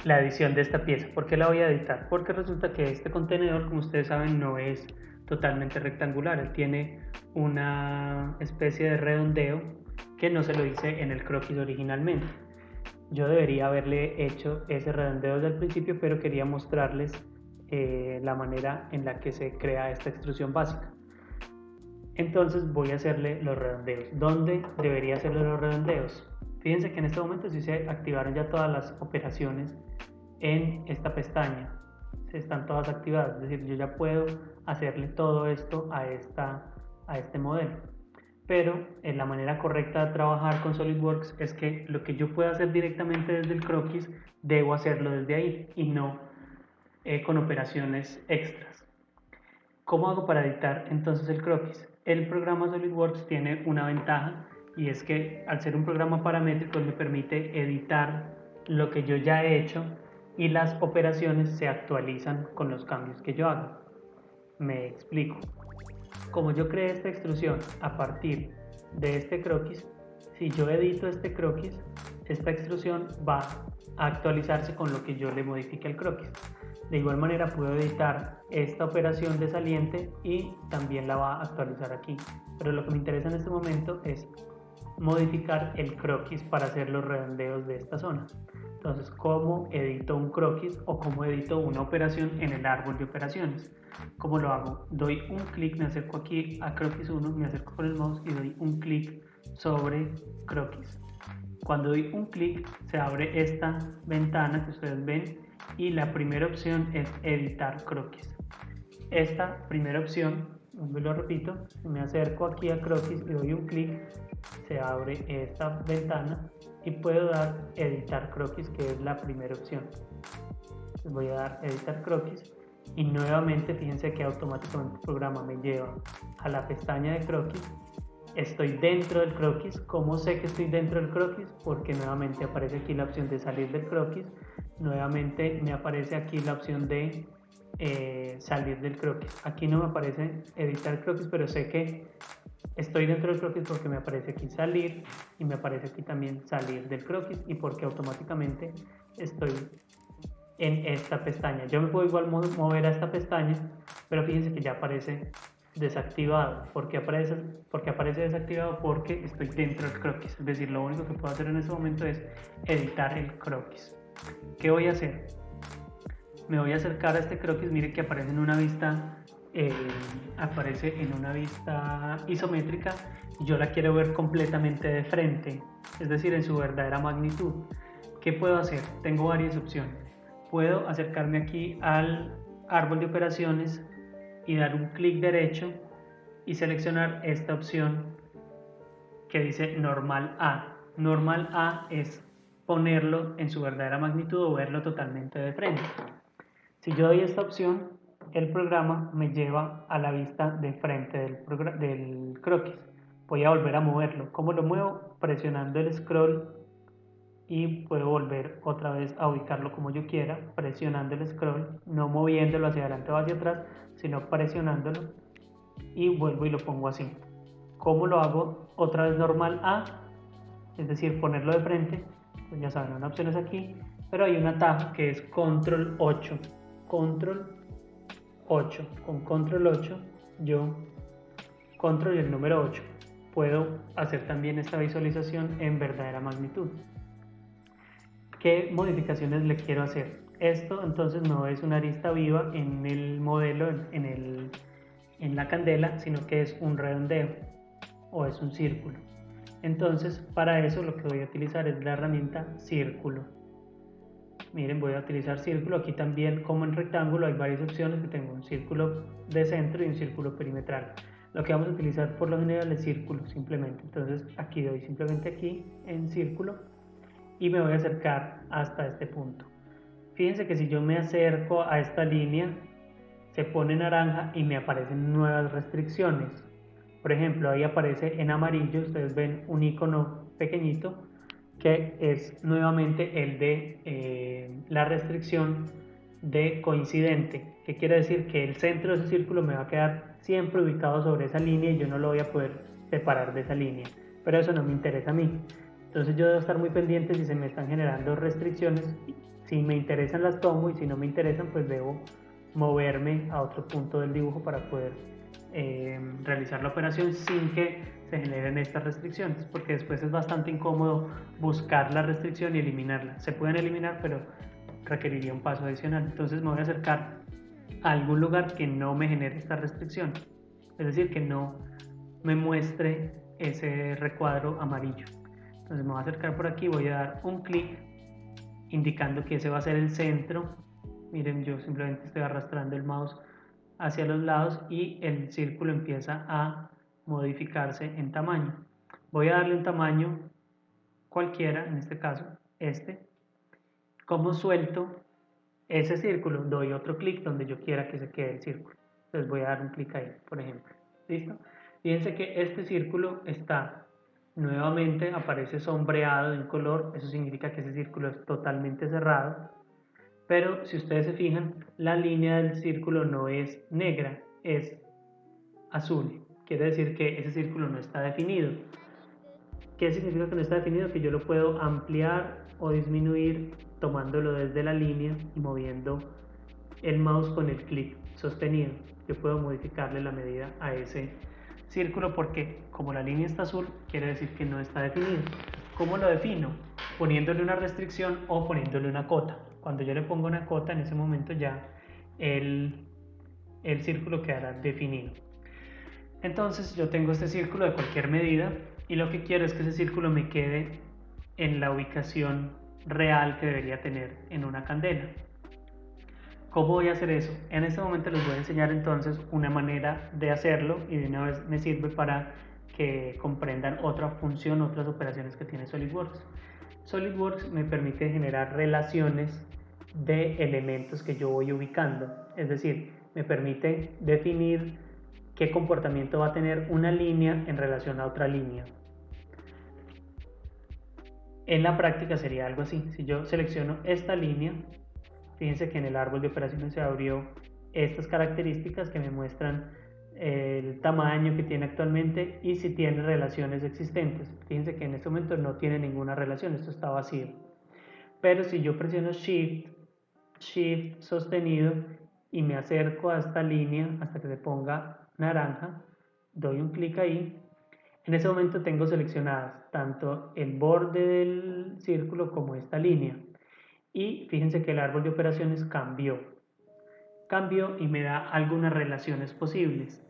la edición de esta pieza. ¿Por qué la voy a editar? Porque resulta que este contenedor, como ustedes saben, no es totalmente rectangular. Él tiene una especie de redondeo que no se lo hice en el croquis originalmente. Yo debería haberle hecho ese redondeo desde el principio, pero quería mostrarles la manera en la que se crea esta extrusión básica. Entonces voy a hacerle los redondeos. ¿Dónde debería hacerle los redondeos? Fíjense que en este momento sí se activaron ya todas las operaciones en esta pestaña. Están todas activadas, es decir, yo ya puedo hacerle todo esto a este modelo. Pero la manera correcta de trabajar con SolidWorks es que lo que yo pueda hacer directamente desde el croquis, debo hacerlo desde ahí y no con operaciones extras. ¿Cómo hago para editar entonces el croquis? El programa SolidWorks tiene una ventaja y es que al ser un programa paramétrico me permite editar lo que yo ya he hecho y las operaciones se actualizan con los cambios que yo hago. Me explico. Como yo creé esta extrusión a partir de este croquis, si yo edito este croquis, esta extrusión va a actualizarse con lo que yo le modifique al croquis. De igual manera puedo editar esta operación de saliente y también la va a actualizar aquí. Pero lo que me interesa en este momento es modificar el croquis para hacer los redondeos de esta zona. Entonces, ¿cómo edito un croquis o cómo edito una operación en el árbol de operaciones? ¿Cómo lo hago? Doy un clic, me acerco aquí a croquis 1, me acerco con el mouse y doy un clic sobre croquis. Cuando doy un clic se abre esta ventana que ustedes ven y la primera opción es editar croquis. Esta primera opción, lo repito, me acerco aquí a croquis y doy un clic, se abre esta ventana y puedo dar editar croquis, que es la primera opción. Entonces voy a dar editar croquis y nuevamente fíjense que automáticamente el programa me lleva a la pestaña de croquis. Estoy dentro del croquis. ¿Cómo sé que estoy dentro del croquis? Porque nuevamente aparece aquí la opción de salir del croquis. Nuevamente me aparece aquí la opción de salir del croquis. Aquí no me aparece editar croquis, pero sé que estoy dentro del croquis porque me aparece aquí salir y me aparece aquí también salir del croquis y porque automáticamente estoy en esta pestaña. Yo me puedo igual mover a esta pestaña, pero fíjense que ya aparece desactivado. ¿Por qué aparece desactivado? Porque estoy dentro del croquis. Es decir, lo único que puedo hacer en este momento es editar el croquis. ¿Qué voy a hacer? Me voy a acercar a este croquis. Mire que aparece en una vista isométrica y yo la quiero ver completamente de frente, es decir, en su verdadera magnitud. ¿Qué puedo hacer? Tengo varias opciones. Puedo acercarme aquí al árbol de operaciones y dar un clic derecho y seleccionar esta opción que dice normal A. Normal A es ponerlo en su verdadera magnitud o verlo totalmente de frente. Si yo doy esta opción, el programa me lleva a la vista de frente del croquis. Voy a volver a moverlo. ¿Cómo lo muevo? Presionando el scroll y puedo volver otra vez a ubicarlo como yo quiera, presionando el scroll, no moviéndolo hacia adelante o hacia atrás, sino presionándolo y vuelvo y lo pongo así. ¿Cómo lo hago otra vez normal a, es decir, ponerlo de frente. Pues ya saben, una opción es aquí, pero hay un atajo que es control 8. Control 8. Con control 8 yo control y el número 8 puedo hacer también esta visualización en verdadera magnitud. ¿Qué modificaciones le quiero hacer? Esto entonces no es una arista viva en el modelo, en la candela, sino que es un redondeo o es un círculo. Entonces, para eso lo que voy a utilizar es la herramienta círculo. Miren, voy a utilizar círculo. Aquí también, como en rectángulo, hay varias opciones, que tengo un círculo de centro y un círculo perimetral. Lo que vamos a utilizar por lo general es círculo, simplemente. Entonces, aquí doy simplemente aquí en círculo y me voy a acercar hasta este punto. Fíjense que si yo me acerco a esta línea, se pone naranja y me aparecen nuevas restricciones. Por ejemplo, ahí aparece en amarillo, ustedes ven un icono pequeñito que es nuevamente el de la restricción de coincidente, que quiere decir que el centro de ese círculo me va a quedar siempre ubicado sobre esa línea y yo no lo voy a poder separar de esa línea, pero eso no me interesa a mí. Entonces yo debo estar muy pendiente si se me están generando restricciones. Si me interesan las tomo y si no me interesan pues debo moverme a otro punto del dibujo para poder realizar la operación sin que se generen estas restricciones, porque después es bastante incómodo buscar la restricción y eliminarla. Se pueden eliminar, pero requeriría un paso adicional. Entonces me voy a acercar a algún lugar que no me genere esta restricción, es decir, que no me muestre ese recuadro amarillo. Entonces me voy a acercar por aquí, voy a dar un clic indicando que ese va a ser el centro. Miren, yo simplemente estoy arrastrando el mouse hacia los lados y el círculo empieza a modificarse en tamaño. Voy a darle un tamaño cualquiera, en este caso este. Como suelto ese círculo, doy otro clic donde yo quiera que se quede el círculo. Entonces voy a dar un clic ahí, por ejemplo. ¿Listo? Fíjense que este círculo está nuevamente, aparece sombreado de un color. Eso significa que ese círculo es totalmente cerrado. Pero si ustedes se fijan, la línea del círculo no es negra, es azul. Quiere decir que ese círculo no está definido. ¿Qué significa que no está definido? Que yo lo puedo ampliar o disminuir tomándolo desde la línea y moviendo el mouse con el clic sostenido. Yo puedo modificarle la medida a ese círculo porque como la línea está azul, quiere decir que no está definido. ¿Cómo lo defino? Poniéndole una restricción o poniéndole una cota. Cuando yo le pongo una cota, en ese momento ya el círculo quedará definido. Entonces yo tengo este círculo de cualquier medida y lo que quiero es que ese círculo me quede en la ubicación real que debería tener en una candela. ¿Cómo voy a hacer eso? En este momento les voy a enseñar entonces una manera de hacerlo y de una vez me sirve para que comprendan otra función, otras operaciones que tiene SolidWorks. SolidWorks me permite generar relaciones de elementos que yo voy ubicando, es decir, me permite definir qué comportamiento va a tener una línea en relación a otra línea. En la práctica sería algo así. Si yo selecciono esta línea, fíjense que en el árbol de operaciones se abrió estas características que me muestran el tamaño que tiene actualmente y si tiene relaciones existentes. Fíjense que en este momento no tiene ninguna relación, esto está vacío. Pero si yo presiono Shift sostenido y me acerco a esta línea hasta que se ponga naranja, doy un clic ahí. En ese momento tengo seleccionadas tanto el borde del círculo como esta línea. Y fíjense que el árbol de operaciones cambió y me da algunas relaciones posibles.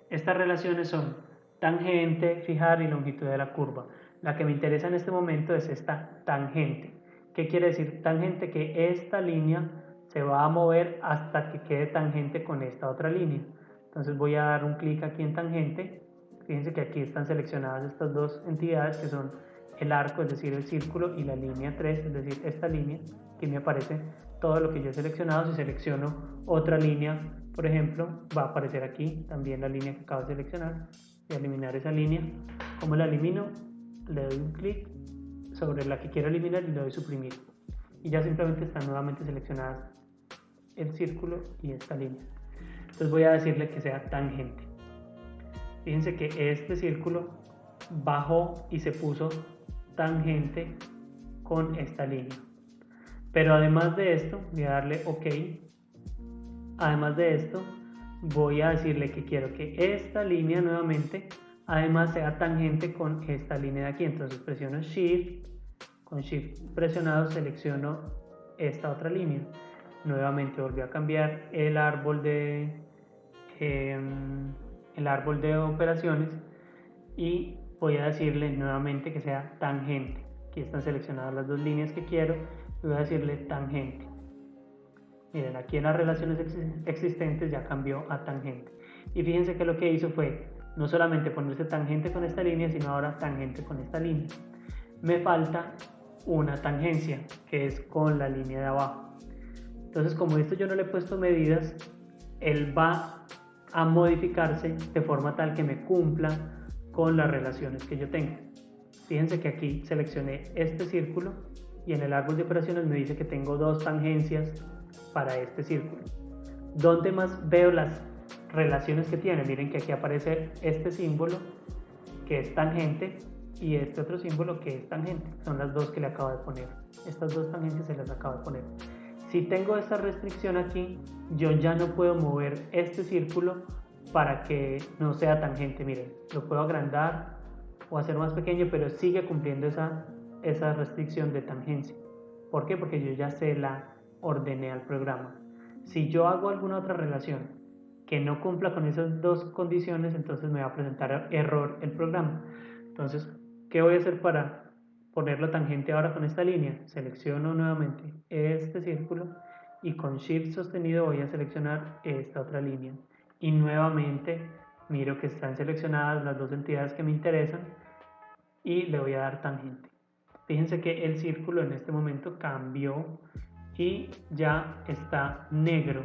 Estas relaciones son tangente, fijar y longitud de la curva. La que me interesa en este momento es esta tangente. ¿Qué quiere decir tangente? Que esta línea se va a mover hasta que quede tangente con esta otra línea. Entonces voy a dar un clic aquí en tangente. Fíjense que aquí están seleccionadas estas dos entidades que son el arco, es decir, el círculo, y la línea 3, es decir, esta línea. Aquí me aparece todo lo que yo he seleccionado. Si selecciono otra línea, por ejemplo, va a aparecer aquí también la línea que acabo de seleccionar. Voy a eliminar esa línea. ¿Cómo la elimino? Le doy un clic sobre la que quiero eliminar y le doy suprimir. Y ya simplemente están nuevamente seleccionadas el círculo y esta línea. Entonces voy a decirle que sea tangente. Fíjense que este círculo bajó y se puso tangente con esta línea. Pero además de esto, voy a darle OK. Además de esto, voy a decirle que quiero que esta línea nuevamente además sea tangente con esta línea de aquí. Entonces presiono Shift, con Shift presionado selecciono esta otra línea. Nuevamente volví a cambiar el árbol de operaciones y voy a decirle nuevamente que sea tangente. Aquí están seleccionadas las dos líneas que quiero y voy a decirle tangente. Miren, aquí en las relaciones existentes ya cambió a tangente. Y fíjense que lo que hizo fue no solamente ponerse tangente con esta línea, sino ahora tangente con esta línea. Me falta una tangencia, que es con la línea de abajo. Entonces, como esto yo no le he puesto medidas, él va a modificarse de forma tal que me cumpla con las relaciones que yo tengo. Fíjense que aquí seleccioné este círculo y en el árbol de operaciones me dice que tengo dos tangencias para este círculo. ¿Dónde más veo las relaciones que tiene? Miren que aquí aparece este símbolo que es tangente y este otro símbolo que es tangente. Son las dos que le acabo de poner. Estas dos tangentes se las acabo de poner. Si tengo esta restricción aquí, yo ya no puedo mover este círculo para que no sea tangente. Miren, lo puedo agrandar o hacer más pequeño, pero sigue cumpliendo esa restricción de tangencia. ¿Por qué? Porque yo ya se la ordené al programa. Si yo hago alguna otra relación que no cumpla con esas dos condiciones, entonces me va a presentar error el programa. Entonces, ¿qué voy a hacer para ponerlo tangente ahora con esta línea? Selecciono nuevamente este círculo y con Shift sostenido voy a seleccionar esta otra línea. Y nuevamente miro que están seleccionadas las dos entidades que me interesan y le voy a dar tangente. Fíjense que el círculo en este momento cambió y ya está negro.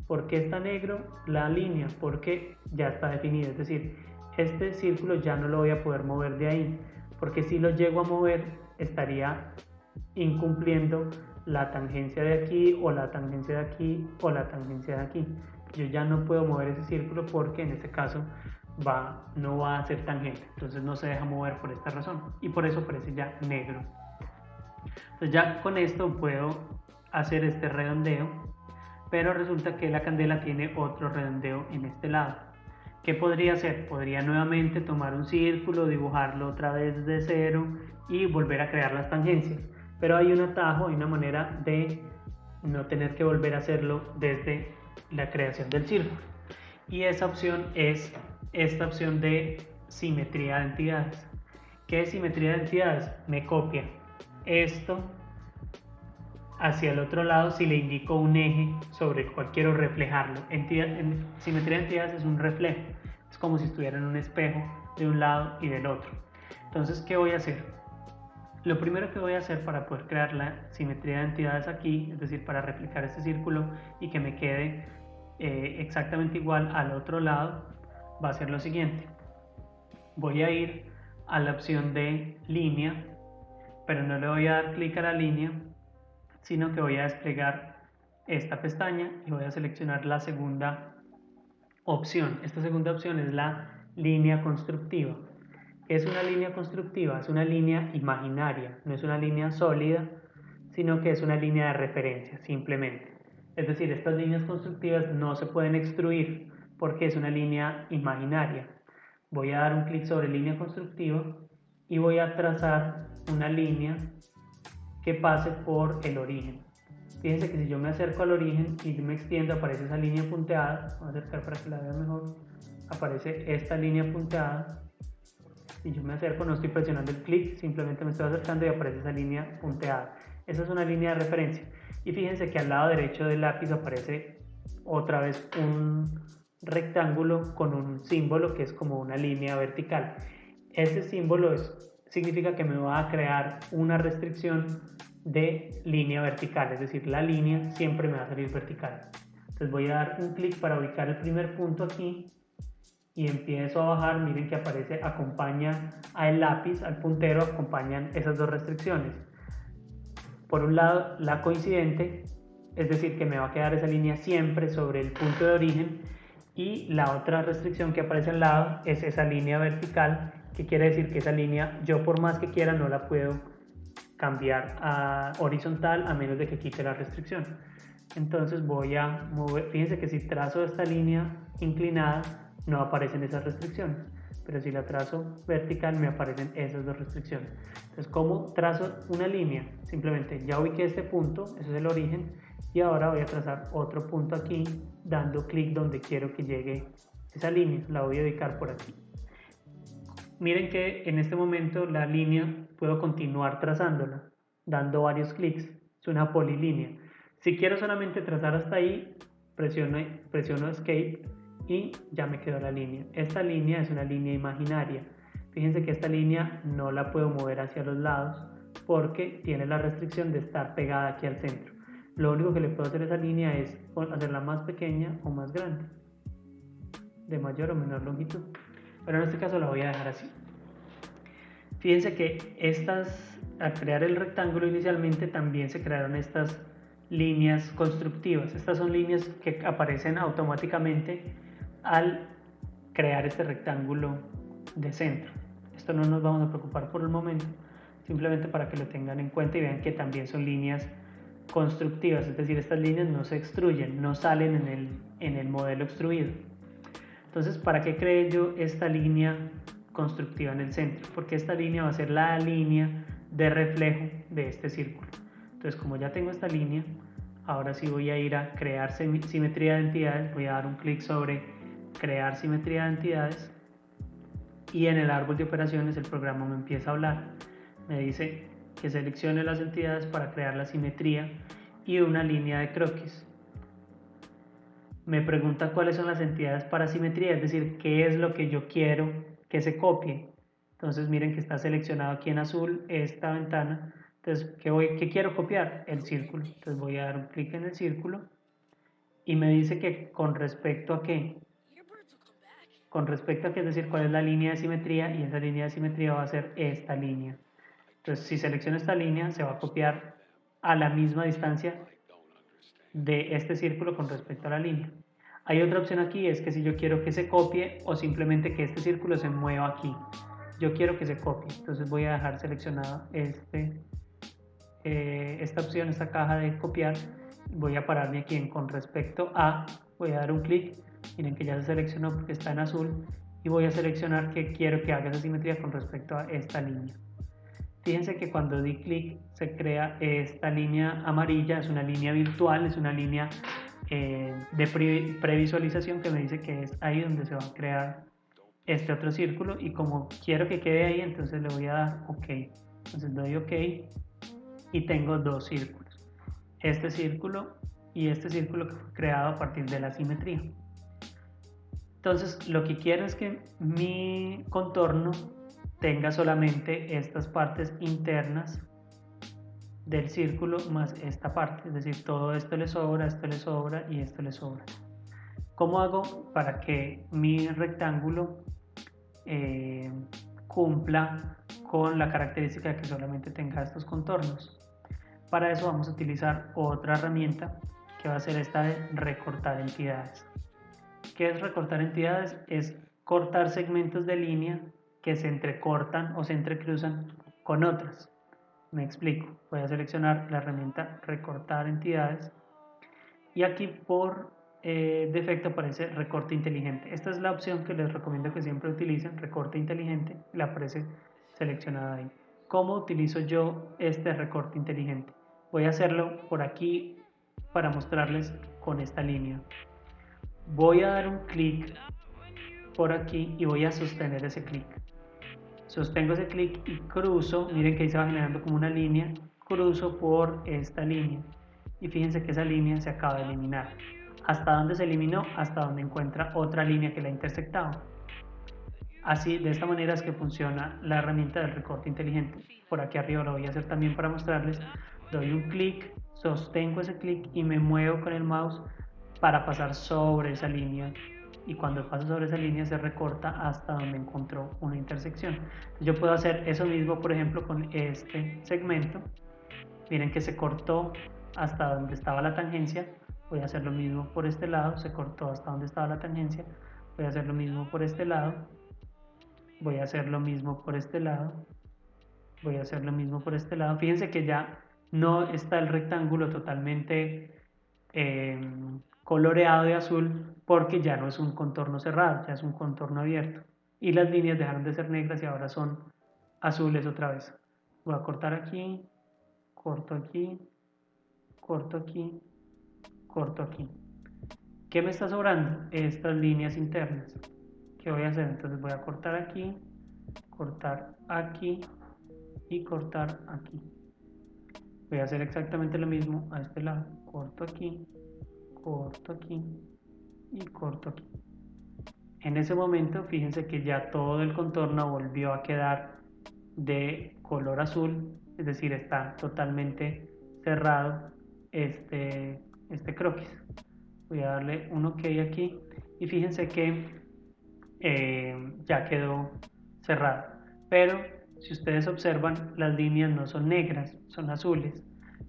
¿Por qué está negro la línea? Porque ya está definida, es decir, este círculo ya no lo voy a poder mover de ahí, porque si lo llego a mover estaría incumpliendo la tangencia de aquí o la tangencia de aquí o la tangencia de aquí. Yo ya no puedo mover ese círculo porque en este caso no va a ser tangente, entonces no se deja mover por esta razón y por eso aparece ya negro. Entonces ya con esto puedo hacer este redondeo, pero resulta que la candela tiene otro redondeo en este lado. ¿Qué podría hacer? Podría nuevamente tomar un círculo, dibujarlo otra vez desde cero y volver a crear las tangencias, pero hay un atajo, hay una manera de no tener que volver a hacerlo desde la creación del círculo, y esa opción es esta opción de simetría de entidades. ¿Qué es simetría de entidades? Me copia esto hacia el otro lado si le indico un eje sobre el cual quiero reflejarlo. Simetría de entidades es un reflejo, es como si estuviera en un espejo de un lado y del otro. Entonces, ¿qué voy a hacer? Lo primero que voy a hacer para poder crear la simetría de entidades aquí, es decir, para replicar este círculo y que me quede exactamente igual al otro lado, va a ser lo siguiente. Voy a ir a la opción de línea, pero no le voy a dar clic a la línea, sino que voy a desplegar esta pestaña y voy a seleccionar la segunda opción. Esta segunda opción es la línea constructiva. ¿Qué es una línea constructiva? Es una línea imaginaria, no es una línea sólida, sino que es una línea de referencia, simplemente. Es decir, estas líneas constructivas no se pueden extruir porque es una línea imaginaria. Voy a dar un clic sobre línea constructiva y voy a trazar una línea que pase por el origen. Fíjense que si yo me acerco al origen y me extiendo, aparece esa línea punteada. Voy a acercar para que la vean mejor. Aparece esta línea punteada. Si yo me acerco, no estoy presionando el clic, simplemente me estoy acercando y aparece esa línea punteada. Esa es una línea de referencia. Y fíjense que al lado derecho del lápiz aparece otra vez un rectángulo con un símbolo que es como una línea vertical. Ese símbolo significa que me va a crear una restricción de línea vertical, es decir, la línea siempre me va a salir vertical. Entonces voy a dar un clic para ubicar el primer punto aquí y empiezo a bajar. Miren que aparece, acompaña al lápiz, al puntero, acompañan esas dos restricciones. Por un lado, la coincidente, es decir, que me va a quedar esa línea siempre sobre el punto de origen, y la otra restricción que aparece al lado es esa línea vertical que quiere decir que esa línea, yo por más que quiera, no la puedo cambiar a horizontal a menos de que quite la restricción. Entonces voy a mover, fíjense que si trazo esta línea inclinada no aparecen esas restricciones, pero si la trazo vertical me aparecen esas dos restricciones. Entonces, ¿cómo trazo una línea? Simplemente ya ubiqué este punto, ese es el origen, y ahora voy a trazar otro punto aquí dando clic donde quiero que llegue esa línea, la voy a ubicar por aquí. Miren que en este momento la línea puedo continuar trazándola dando varios clics, es una polilínea. Si quiero solamente trazar hasta ahí, presiono Escape y ya me quedó la línea. Esta línea es una línea imaginaria. Fíjense que esta línea no la puedo mover hacia los lados porque tiene la restricción de estar pegada aquí al centro. Lo único que le puedo hacer a esa línea es hacerla más pequeña o más grande, de mayor o menor longitud. Pero en este caso la voy a dejar así. Fíjense que al crear el rectángulo inicialmente también se crearon estas líneas constructivas. Estas son líneas que aparecen automáticamente al crear este rectángulo de centro. Esto no nos vamos a preocupar por el momento, simplemente para que lo tengan en cuenta y vean que también son líneas constructivas, es decir, estas líneas no se extruyen, no salen en el modelo extruido. Entonces, ¿para qué creé yo esta línea constructiva en el centro? Porque esta línea va a ser la línea de reflejo de este círculo. Entonces, como ya tengo esta línea, ahora sí voy a ir a crear simetría de entidades, voy a dar un clic sobre crear simetría de entidades y en el árbol de operaciones el programa me empieza a hablar. Me dice que seleccione las entidades para crear la simetría y una línea de croquis. Me pregunta cuáles son las entidades para simetría, es decir, qué es lo que yo quiero que se copie. Entonces miren que está seleccionado aquí en azul esta ventana. Entonces, ¿qué quiero copiar? El círculo. Entonces voy a dar un clic en el círculo y me dice que con respecto a qué. Con respecto a qué, es decir, cuál es la línea de simetría, y esa línea de simetría va a ser esta línea. Entonces, si selecciono esta línea, se va a copiar a la misma distancia de este círculo con respecto a la línea. Hay otra opción aquí, es que si yo quiero que se copie o simplemente que este círculo se mueva aquí. Yo quiero que se copie, entonces voy a dejar seleccionada esta opción, esta caja de copiar. Voy a pararme aquí en con respecto a, voy a dar un clic, miren que ya se seleccionó porque está en azul, y voy a seleccionar que quiero que haga esa simetría con respecto a esta línea. Fíjense que cuando di clic se crea esta línea amarilla, es una línea virtual, es una línea de previsualización que me dice que es ahí donde se va a crear este otro círculo, y como quiero que quede ahí, entonces le voy a dar OK. Entonces doy OK y tengo dos círculos, este círculo y este círculo que fue creado a partir de la simetría. Entonces lo que quiero es que mi contorno tenga solamente estas partes internas del círculo más esta parte, es decir, todo esto le sobra y esto le sobra. ¿Cómo hago para que mi rectángulo cumpla con la característica de que solamente tenga estos contornos? Para eso vamos a utilizar otra herramienta que va a ser esta de recortar entidades. ¿Qué es recortar entidades? Es cortar segmentos de línea que se entrecortan o se entrecruzan con otras. Me explico. Voy a seleccionar la herramienta recortar entidades y aquí por defecto aparece recorte inteligente. Esta es la opción que les recomiendo que siempre utilicen, recorte inteligente, le aparece seleccionada ahí. ¿Cómo utilizo yo este recorte inteligente? Voy a hacerlo por aquí para mostrarles con esta línea. Voy a dar un clic por aquí y voy a sostener ese clic. Sostengo ese clic y cruzo, miren que ahí se va generando como una línea, cruzo por esta línea y fíjense que esa línea se acaba de eliminar. ¿Hasta dónde se eliminó? Hasta donde encuentra otra línea que la ha intersectado. Así, de esta manera es que funciona la herramienta del recorte inteligente. Por aquí arriba lo voy a hacer también para mostrarles. Doy un clic, sostengo ese clic y me muevo con el mouse para pasar sobre esa línea, y cuando paso sobre esa línea se recorta hasta donde encontró una intersección. Yo puedo hacer eso mismo, por ejemplo, con este segmento. Miren que se cortó hasta donde estaba la tangencia. Voy a hacer lo mismo por este lado, se cortó hasta donde estaba la tangencia. Voy a hacer lo mismo por este lado Voy a hacer lo mismo por este lado. Voy a hacer lo mismo por este lado. Fíjense que ya no está el rectángulo totalmente coloreado de azul porque ya no es un contorno cerrado, ya es un contorno abierto. Y las líneas dejaron de ser negras y ahora son azules otra vez. Voy a cortar aquí, corto aquí, corto aquí, corto aquí. ¿Qué me está sobrando? Estas líneas internas. ¿Qué voy a hacer? Entonces voy a cortar aquí y cortar aquí. Voy a hacer exactamente lo mismo a este lado. Corto aquí y corto aquí. En ese momento, fíjense que ya todo el contorno volvió a quedar de color azul, es decir, está totalmente cerrado este croquis. Voy a darle un OK aquí y fíjense que ya quedó cerrado. Pero si ustedes observan, las líneas no son negras, son azules.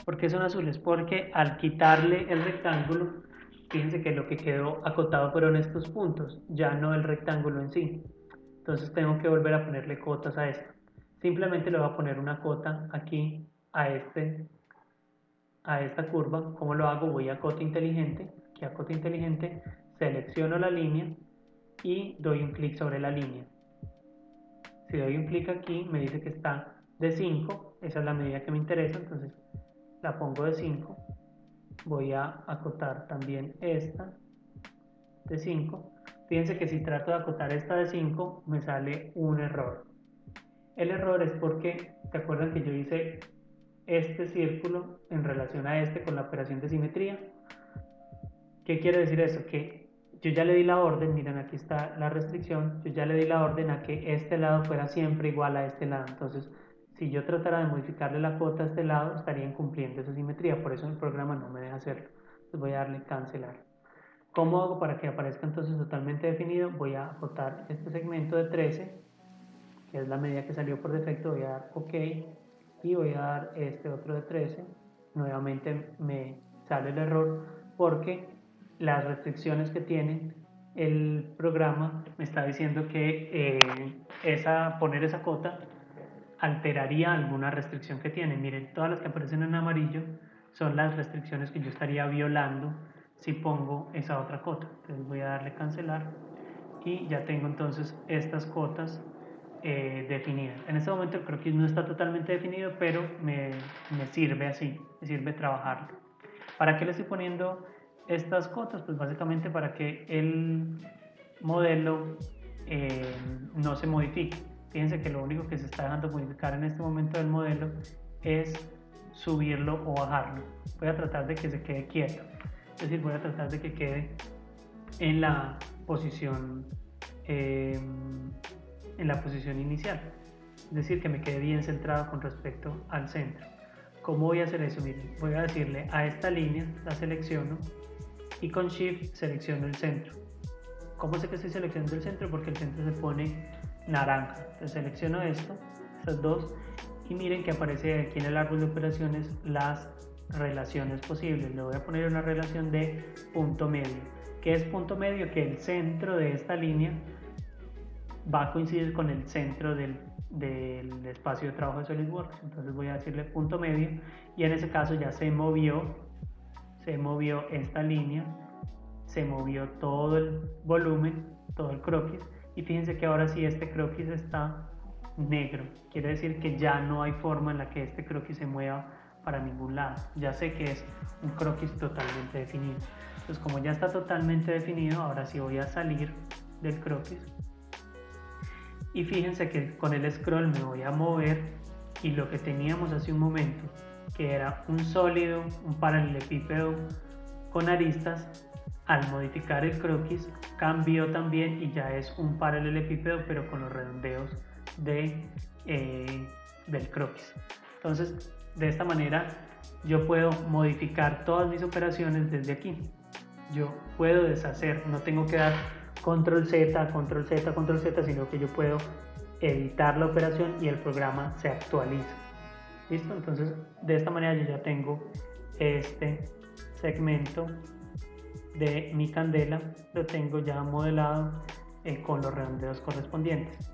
¿Por qué son azules? Porque al quitarle el rectángulo, fíjense que lo que quedó acotado fueron estos puntos, ya no el rectángulo en sí. Entonces tengo que volver a ponerle cotas a esto. Simplemente le voy a poner una cota aquí a esta curva. ¿Cómo lo hago? Voy a cota inteligente. Aquí a cota inteligente selecciono la línea y doy un clic sobre la línea. Si doy un clic aquí, me dice que está de 5. Esa es la medida que me interesa, entonces la pongo de 5. Voy a acotar también esta de 5. Fíjense que si trato de acotar esta de 5, me sale un error. El error es porque, ¿se acuerdan que yo hice este círculo en relación a este con la operación de simetría? ¿Qué quiere decir eso? Que yo ya le di la orden, miren aquí está la restricción, yo ya le di la orden a que este lado fuera siempre igual a este lado. Entonces, si yo tratara de modificarle la cuota a este lado, estaría incumpliendo esa simetría, por eso el programa no me deja hacerlo. Entonces voy a darle cancelar. ¿Cómo hago para que aparezca entonces totalmente definido? Voy a acotar este segmento de 13, que es la medida que salió por defecto, voy a dar OK y voy a dar este otro de 13. Nuevamente me sale el error porque las restricciones que tiene el programa me está diciendo que poner esa cota alteraría alguna restricción que tiene. Miren, todas las que aparecen en amarillo son las restricciones que yo estaría violando si pongo esa otra cota. Entonces voy a darle cancelar y ya tengo entonces estas cotas definidas. En este momento el croquis no está totalmente definido, pero me sirve así, me sirve trabajarlo. ¿Para qué le estoy poniendo estas cotas? Pues básicamente para que el modelo no se modifique. Fíjense que lo único que se está dejando modificar en este momento del modelo es subirlo o bajarlo. Voy a tratar de que se quede quieto, es decir, voy a tratar de que quede en la posición inicial, es decir, que me quede bien centrado con respecto al centro. ¿Cómo voy a hacer eso? Miren, voy a decirle a esta línea, la selecciono y con Shift selecciono el centro. ¿Cómo sé que estoy seleccionando el centro? Porque el centro se pone naranja. Entonces selecciono estas dos y miren que aparece aquí en el árbol de operaciones las relaciones posibles. Le voy a poner una relación de punto medio. ¿Qué es punto medio? Que el centro de esta línea va a coincidir con el centro del espacio de trabajo de SolidWorks. Entonces voy a decirle punto medio y en ese caso ya se movió esta línea, se movió todo el volumen, todo el croquis, y fíjense que ahora sí este croquis está negro, quiere decir que ya no hay forma en la que este croquis se mueva para ningún lado. Ya sé que es un croquis totalmente definido. Entonces, como ya está totalmente definido, ahora sí voy a salir del croquis y fíjense que con el scroll me voy a mover y lo que teníamos hace un momento, que era un sólido, un paralelepípedo con aristas, al modificar el croquis cambió también y ya es un paralelepípedo pero con los redondeos del croquis. Entonces, de esta manera yo puedo modificar todas mis operaciones desde aquí. Yo puedo deshacer, no tengo que dar control Z, control Z, control Z, sino que yo puedo editar la operación y el programa se actualiza. ¿Listo? Entonces, de esta manera yo ya tengo este segmento de mi candela, lo tengo ya modelado con los redondeos correspondientes.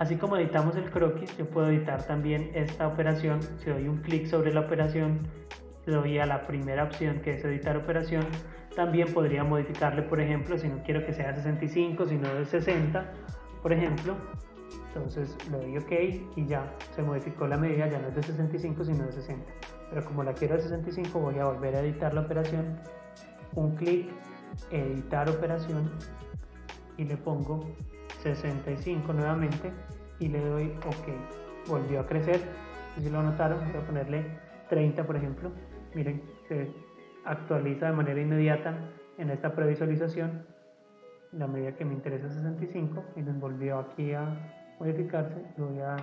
Así como editamos el croquis, yo puedo editar también esta operación. Si doy un clic sobre la operación, le doy a la primera opción, que es editar operación. También podría modificarle, por ejemplo, si no quiero que sea 65, sino de 60, por ejemplo. Entonces le doy OK y ya se modificó la medida, ya no es de 65 sino de 60. Pero como la quiero de 65, voy a volver a editar la operación. Un clic, editar operación, y le pongo 65 nuevamente y le doy OK. Volvió a crecer. Si lo notaron, voy a ponerle 30, por ejemplo. Miren, se actualiza de manera inmediata en esta previsualización. La medida que me interesa es 65. Miren, volvió aquí a modificarse. Le voy a dar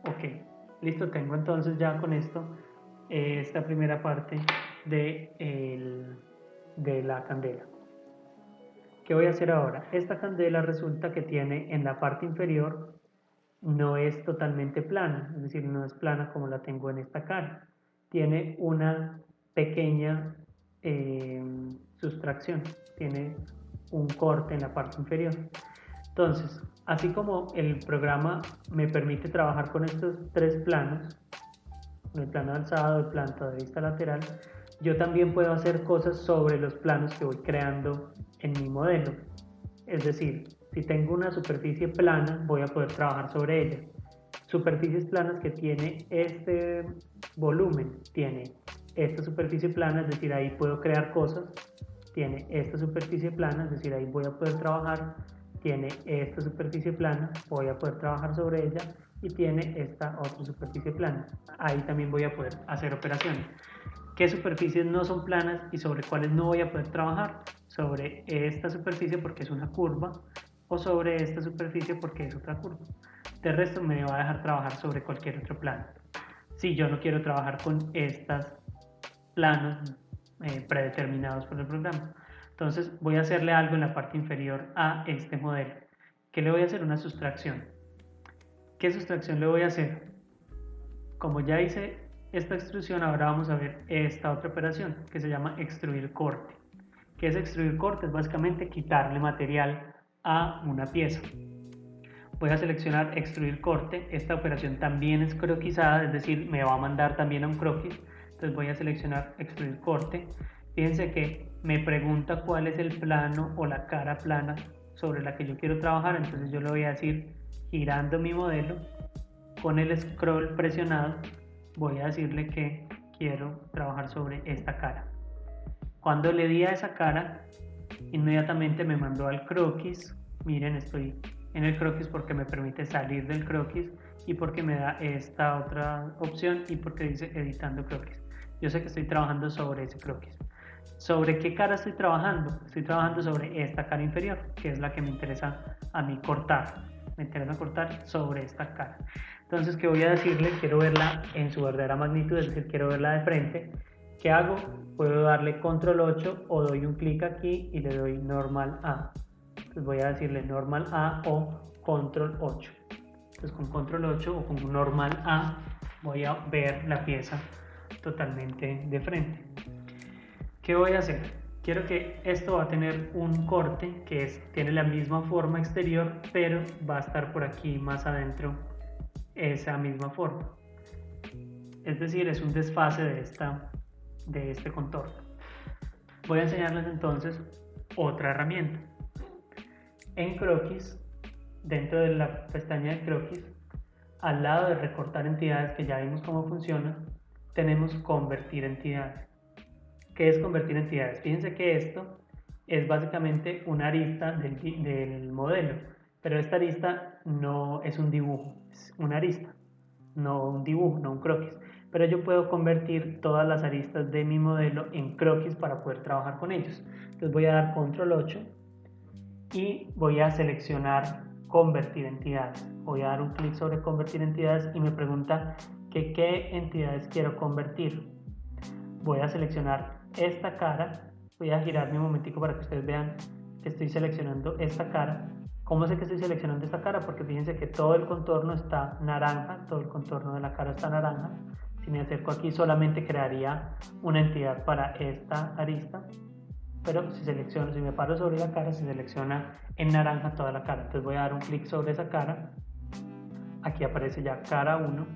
OK. Listo, tengo entonces ya con esto esta primera parte de la candela. ¿Qué voy a hacer ahora? Esta candela resulta que tiene en la parte inferior, no es totalmente plana, es decir, no es plana como la tengo en esta cara. Tiene una pequeña sustracción, tiene un corte en la parte inferior. Entonces, así como el programa me permite trabajar con estos tres planos, el plano alzado, el plano de vista lateral, yo también puedo hacer cosas sobre los planos que voy creando en mi modelo. Es decir, si tengo una superficie plana, voy a poder trabajar sobre ella. Superficies planas que tiene este volumen, tiene esta superficie plana, es decir, ahí puedo crear cosas. Tiene esta superficie plana, es decir, ahí voy a poder trabajar. Tiene esta superficie plana, voy a poder trabajar sobre ella. Y tiene esta otra superficie plana. Ahí también voy a poder hacer operaciones. ¿Qué superficies no son planas y sobre cuáles no voy a poder trabajar? Sobre esta superficie porque es una curva, o sobre esta superficie porque es otra curva. De resto me va a dejar trabajar sobre cualquier otro plano. Si yo no quiero trabajar con estos planos predeterminados por el programa. Entonces voy a hacerle algo en la parte inferior a este modelo. ¿Qué le voy a hacer? Una sustracción. ¿Qué sustracción le voy a hacer? Como ya hice esta extrusión, ahora vamos a ver esta otra operación que se llama extruir corte. ¿Qué es extruir corte? Es básicamente quitarle material a una pieza. Voy a seleccionar extruir corte. Esta operación también es croquisada, es decir, me va a mandar también a un croquis. Entonces voy a seleccionar extruir corte. Fíjense que me pregunta cuál es el plano o la cara plana sobre la que yo quiero trabajar. Entonces yo le voy a decir, girando mi modelo, con el scroll presionado, voy a decirle que quiero trabajar sobre esta cara. Cuando le di a esa cara, inmediatamente me mandó al croquis. Miren, estoy en el croquis porque me permite salir del croquis y porque me da esta otra opción y porque dice editando croquis. Yo sé que estoy trabajando sobre ese croquis. ¿Sobre qué cara estoy trabajando? Estoy trabajando sobre esta cara inferior, que es la que me interesa a mí cortar. Me interesa cortar sobre esta cara. Entonces, ¿qué voy a decirle? Quiero verla en su verdadera magnitud, es decir, quiero verla de frente. ¿Qué hago? Puedo darle control 8 o doy un clic aquí y le doy normal A. Entonces voy a decirle normal A o control 8. Entonces con control 8 o con normal A voy a ver la pieza totalmente de frente. ¿Qué voy a hacer? Quiero que esto va a tener un corte que tiene la misma forma exterior, pero va a estar por aquí más adentro esa misma forma. Es decir, es un desfase de este contorno. Voy a enseñarles entonces otra herramienta. En croquis, dentro de la pestaña de croquis, al lado de recortar entidades, que ya vimos cómo funciona, tenemos convertir entidades. ¿Qué es convertir entidades? Fíjense que esto es básicamente una arista del modelo, pero esta arista no es un dibujo, es una arista, no un dibujo, no un croquis. Pero yo puedo convertir todas las aristas de mi modelo en croquis para poder trabajar con ellos. Entonces voy a dar control 8 y voy a seleccionar convertir entidades. Voy a dar un clic sobre convertir entidades y me pregunta que qué entidades quiero convertir. Voy a seleccionar esta cara. Voy a girarme un momentico para que ustedes vean que estoy seleccionando esta cara. ¿Cómo sé que estoy seleccionando esta cara? Porque fíjense que todo el contorno está naranja, todo el contorno de la cara está naranja. Si me acerco aquí solamente crearía una entidad para esta arista, pero si me paro sobre la cara, se selecciona en naranja toda la cara. Entonces voy a dar un clic sobre esa cara Aquí aparece ya cara 1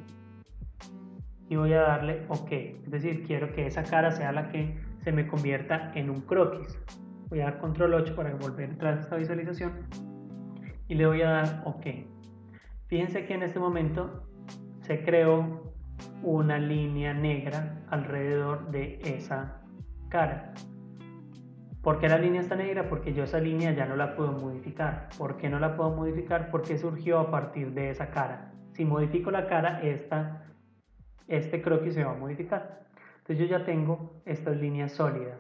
y voy a darle OK, es decir, quiero que esa cara sea la que se me convierta en un croquis. Voy a dar control 8 para volver atrás a esta visualización y le voy a dar OK. Fíjense que en este momento se creó una línea negra alrededor de esa cara. ¿Por qué la línea está negra? Porque yo esa línea ya no la puedo modificar. ¿Por qué no la puedo modificar? Porque surgió a partir de esa cara. Si modifico la cara, este croquis se va a modificar. Entonces yo ya tengo estas líneas sólidas.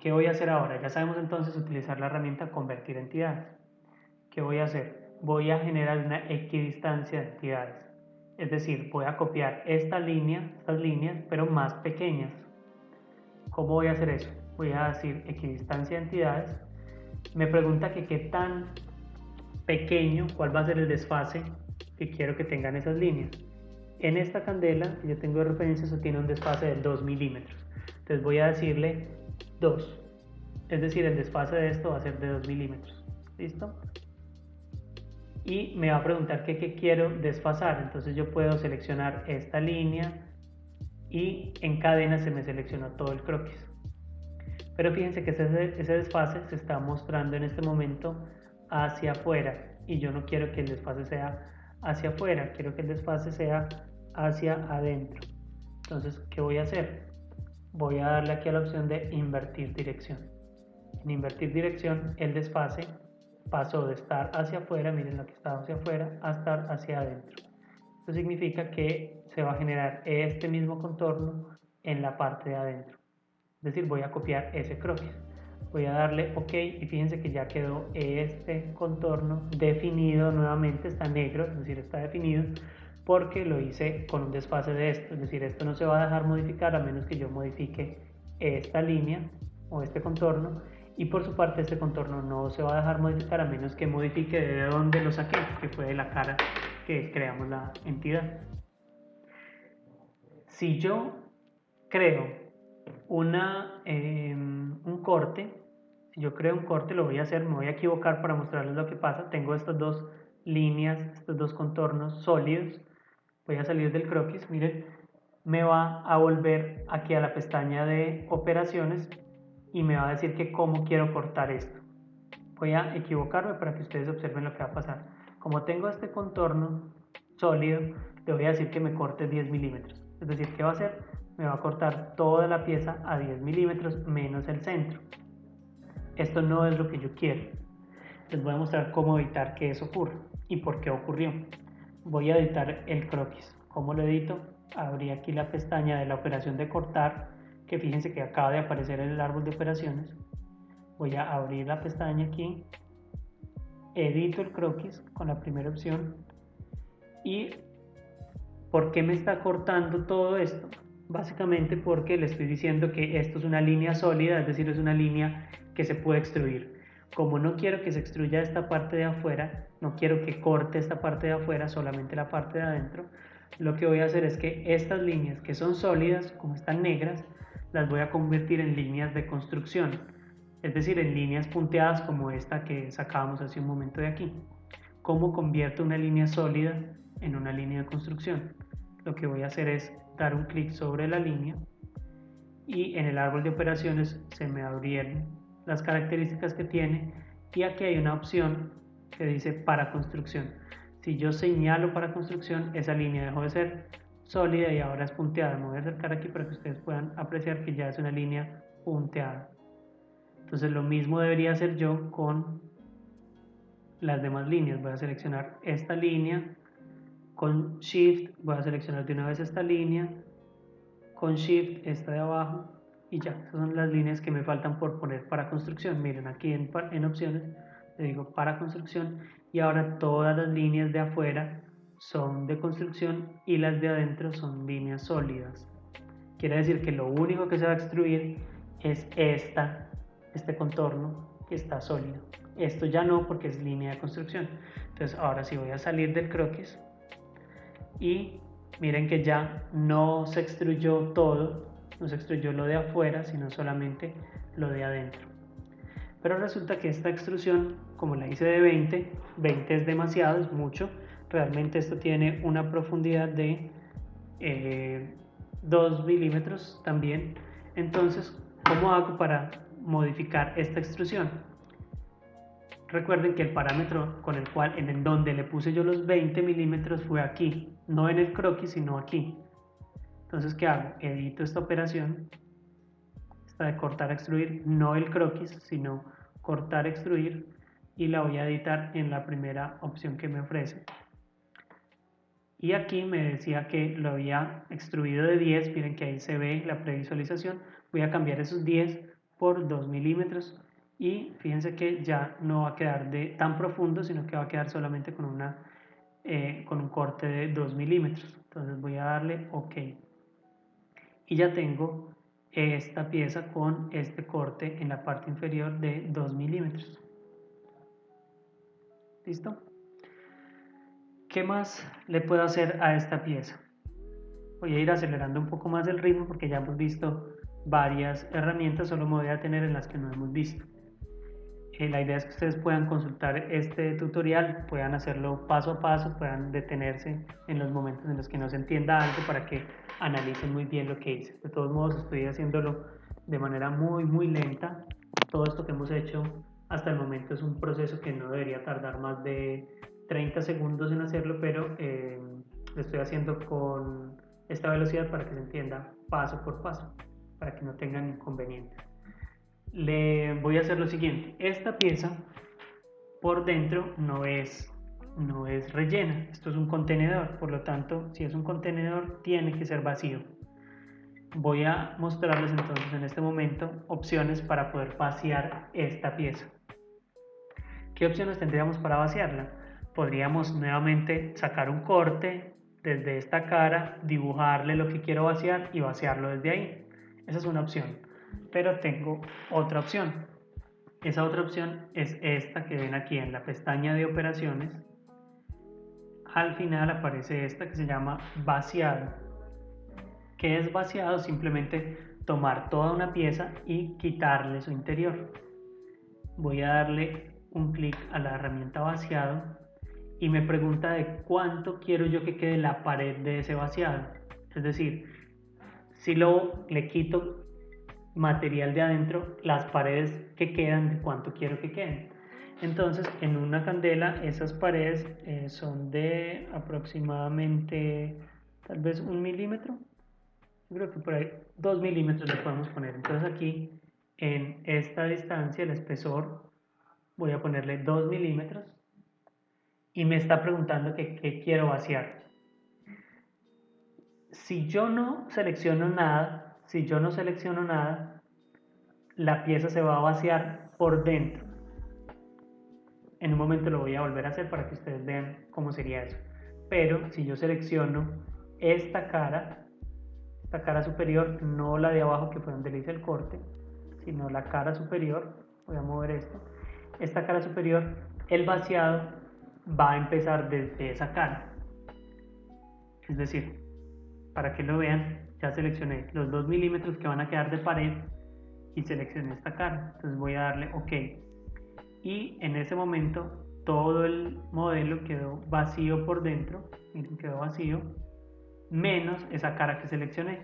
¿Qué voy a hacer ahora? Ya sabemos entonces utilizar la herramienta convertir entidades. ¿Qué voy a hacer? Voy a generar una equidistancia de entidades. Es decir, voy a copiar estas líneas, pero más pequeñas. ¿Cómo voy a hacer eso? Voy a decir equidistancia de entidades. Me pregunta que qué tan pequeño, cuál va a ser el desfase que quiero que tengan esas líneas. En esta candela que yo tengo de referencia, eso tiene un desfase de 2 milímetros. Entonces voy a decirle 2. Es decir, el desfase de esto va a ser de 2 milímetros. ¿Listo? Y me va a preguntar qué quiero desfasar. Entonces yo puedo seleccionar esta línea y en cadena se me seleccionó todo el croquis. Pero fíjense que ese desfase se está mostrando en este momento hacia afuera y yo no quiero que el desfase sea hacia afuera, quiero que el desfase sea hacia adentro. Entonces, ¿qué voy a hacer? Voy a darle aquí a la opción de invertir dirección. En invertir dirección, el desfase pasó de estar hacia afuera, miren lo que estaba hacia afuera, a estar hacia adentro. Esto significa que se va a generar este mismo contorno en la parte de adentro. Es decir, voy a copiar ese croquis. Voy a darle OK y fíjense que ya quedó este contorno definido nuevamente, está negro, es decir, está definido porque lo hice con un desfase de esto, es decir, esto no se va a dejar modificar a menos que yo modifique esta línea o este contorno, y por su parte este contorno no se va a dejar modificar a menos que modifique de dónde lo saqué, que fue de la cara que creamos la entidad. Si yo creo un corte, si yo creo un corte, lo voy a hacer, me voy a equivocar para mostrarles lo que pasa. Tengo estas dos líneas, estos dos contornos sólidos. Voy a salir del croquis, miren, me va a volver aquí a la pestaña de operaciones y me va a decir que cómo quiero cortar esto. Voy a equivocarme para que ustedes observen lo que va a pasar. Como tengo este contorno sólido, le voy a decir que me corte 10 milímetros. Es decir, ¿qué va a hacer? Me va a cortar toda la pieza a 10 milímetros menos el centro. Esto no es lo que yo quiero. Les voy a mostrar cómo evitar que eso ocurra y por qué ocurrió. Voy a editar el croquis. ¿Cómo lo edito? Abrí aquí la pestaña de la operación de cortar, que fíjense que acaba de aparecer en el árbol de operaciones. Voy a abrir la pestaña aquí, edito el croquis con la primera opción. ¿Y por qué me está cortando todo esto? Básicamente porque le estoy diciendo que esto es una línea sólida, es decir, es una línea que se puede extruir. Como no quiero que se extruya esta parte de afuera, no quiero que corte esta parte de afuera, solamente la parte de adentro, lo que voy a hacer es que estas líneas que son sólidas, como están negras, las voy a convertir en líneas de construcción, es decir, en líneas punteadas como esta que sacábamos hace un momento de aquí. ¿Cómo convierto una línea sólida en una línea de construcción? Lo que voy a hacer es dar un clic sobre la línea y en el árbol de operaciones se me abrieron las características que tiene y aquí hay una opción que dice para construcción. Si yo señalo para construcción, esa línea dejó de ser sólida y ahora es punteada. Me voy a acercar aquí para que ustedes puedan apreciar que ya es una línea punteada. Entonces lo mismo debería hacer yo con las demás líneas. Voy a seleccionar esta línea, con Shift voy a seleccionar de una vez esta línea, con Shift esta de abajo y ya, esas son las líneas que me faltan por poner para construcción. Miren aquí en opciones le digo para construcción y ahora todas las líneas de afuera son de construcción y las de adentro son líneas sólidas. Quiere decir que lo único que se va a extruir es este contorno que está sólido. Esto ya no, porque es línea de construcción. Entonces ahora sí voy a salir del croquis y miren que ya no se extruyó todo, no se extruyó lo de afuera, sino solamente lo de adentro. Pero resulta que esta extrusión, como la hice de 20 es demasiado, es mucho, realmente esto tiene una profundidad de 2 milímetros también. Entonces, ¿cómo hago para modificar esta extrusión? Recuerden que el parámetro con el cual, en donde le puse yo los 20 milímetros fue aquí, no en el croquis, sino aquí. Entonces, ¿qué hago? Edito esta operación, esta de cortar, extruir, no el croquis, sino cortar, extruir, y la voy a editar en la primera opción que me ofrece. Y aquí me decía que lo había extruido de 10, miren que ahí se ve la previsualización. Voy a cambiar esos 10 por 2 milímetros y fíjense que ya no va a quedar tan profundo, sino que va a quedar solamente con un corte de 2 milímetros. Entonces voy a darle OK. Y ya tengo esta pieza con este corte en la parte inferior de 2 milímetros. ¿Listo? ¿Qué más le puedo hacer a esta pieza? Voy a ir acelerando un poco más el ritmo porque ya hemos visto varias herramientas, solo me voy a detener en las que no hemos visto. La idea es que ustedes puedan consultar este tutorial, puedan hacerlo paso a paso, puedan detenerse en los momentos en los que no se entienda algo para que analicen muy bien lo que hice. De todos modos, estoy haciéndolo de manera muy lenta. Todo esto que hemos hecho hasta el momento es un proceso que no debería tardar más de 30 segundos en hacerlo, pero lo estoy haciendo con esta velocidad para que se entienda paso por paso, para que no tengan inconvenientes. Le voy a hacer lo siguiente: esta pieza por dentro no es rellena, esto es un contenedor, por lo tanto, si es un contenedor tiene que ser vacío. Voy a mostrarles entonces en este momento opciones para poder vaciar esta pieza. ¿Qué opciones tendríamos para vaciarla? Podríamos nuevamente sacar un corte desde esta cara, dibujarle lo que quiero vaciar y vaciarlo desde ahí. Esa es una opción. Pero tengo otra opción. Esa otra opción es esta que ven aquí en la pestaña de operaciones. Al final aparece esta que se llama vaciado. ¿Qué es vaciado? Simplemente tomar toda una pieza y quitarle su interior. Voy a darle un clic a la herramienta vaciado y me pregunta de cuánto quiero yo que quede la pared de ese vaciado. Es decir, si le quito material de adentro, las paredes que quedan, de cuánto quiero que queden. Entonces, en una candela, esas paredes son de aproximadamente, tal vez 1 milímetro. Yo creo que por ahí 2 milímetros le podemos poner. Entonces aquí, en esta distancia, el espesor, voy a ponerle 2 milímetros y me está preguntando qué quiero vaciar. Si yo no selecciono nada, la pieza se va a vaciar por dentro. En un momento lo voy a volver a hacer para que ustedes vean cómo sería eso. Pero si yo selecciono esta cara superior, no la de abajo que fue donde le hice el corte, sino la cara superior, voy a mover esto, esta cara superior, el vaciado va a empezar desde esa cara. Es decir, para que lo vean, ya seleccioné los 2 milímetros que van a quedar de pared y seleccioné esta cara. Entonces voy a darle OK. Y en ese momento todo el modelo quedó vacío por dentro. Miren, quedó vacío, menos esa cara que seleccioné.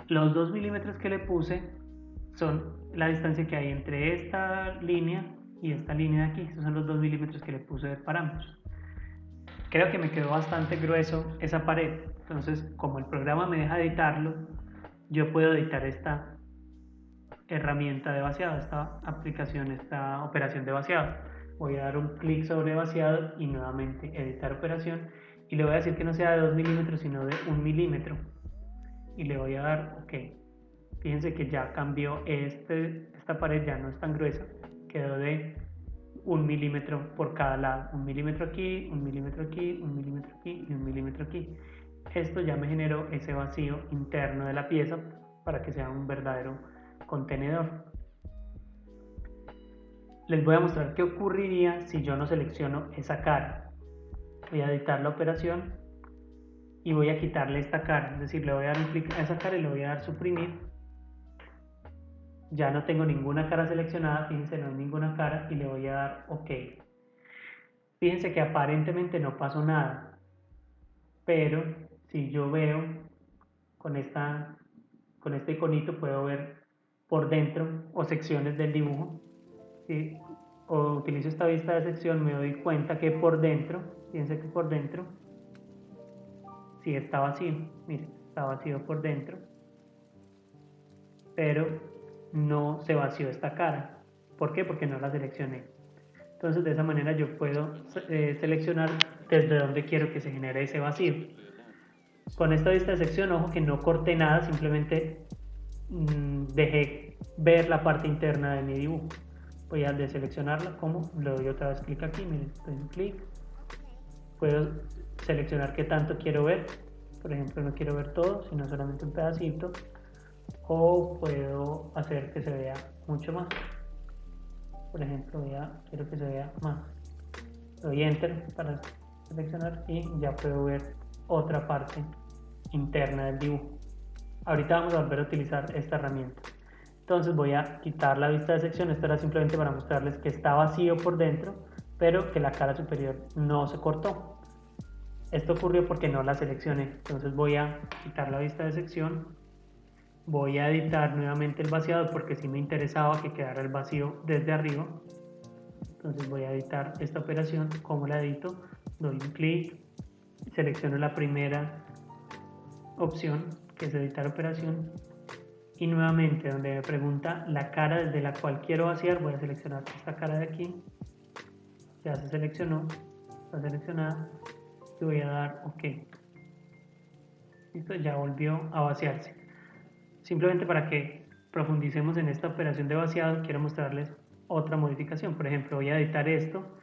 Los 2 milímetros que le puse son la distancia que hay entre esta línea y esta línea de aquí. Estos son los 2 milímetros que le puse de parámetros. Creo que me quedó bastante grueso esa pared. Entonces, como el programa me deja editarlo, yo puedo editar esta herramienta de vaciado, esta aplicación, esta operación de vaciado. Voy a dar un clic sobre vaciado y nuevamente editar operación, y le voy a decir que no sea de 2 milímetros sino de 1 milímetro y le voy a dar OK. Fíjense que ya cambió, esta pared ya no es tan gruesa, quedó de 1 milímetro por cada lado, 1 milímetro aquí, 1 milímetro aquí, 1 milímetro aquí y 1 milímetro aquí. Esto ya me generó ese vacío interno de la pieza para que sea un verdadero contenedor. Les voy a mostrar qué ocurriría si yo no selecciono esa cara. Voy a editar la operación y voy a quitarle esta cara, es decir, le voy a dar un clic a esa cara y le voy a dar suprimir. Ya no tengo ninguna cara seleccionada, fíjense, no hay ninguna cara, y le voy a dar OK. Fíjense que aparentemente no pasó nada, pero si yo veo con este iconito puedo ver por dentro o secciones del dibujo. ¿Sí? O utilizo esta vista de sección, me doy cuenta que por dentro, fíjense que por dentro, sí está vacío, miren, está vacío por dentro, pero no se vació esta cara. ¿Por qué? Porque no la seleccioné. Entonces de esa manera yo puedo seleccionar desde donde quiero que se genere ese vacío. Con esta vista de sección, ojo que no corté nada, simplemente dejé ver la parte interna de mi dibujo. Voy a deseleccionarla, como le doy otra vez clic aquí, miren, doy un clic. Puedo seleccionar qué tanto quiero ver, por ejemplo no quiero ver todo, sino solamente un pedacito, o puedo hacer que se vea mucho más. Por ejemplo quiero que se vea más, doy enter para seleccionar y ya puedo ver otra parte interna del dibujo. Ahorita vamos a volver a utilizar esta herramienta. Entonces voy a quitar la vista de sección. Esto era simplemente para mostrarles que está vacío por dentro, pero que la cara superior no se cortó. Esto ocurrió porque no la seleccioné. Entonces voy a quitar la vista de sección. Voy a editar nuevamente el vaciado porque sí me interesaba que quedara el vacío desde arriba. Entonces voy a editar esta operación. ¿Cómo la edito? Doy un clic, selecciono la primera opción, que es editar operación, y nuevamente donde me pregunta la cara desde la cual quiero vaciar, voy a seleccionar esta cara de aquí. Ya se seleccionó, está seleccionada, y voy a dar OK. Listo, ya volvió a vaciarse. Simplemente para que profundicemos en esta operación de vaciado, quiero mostrarles otra modificación. Por ejemplo, voy a editar esto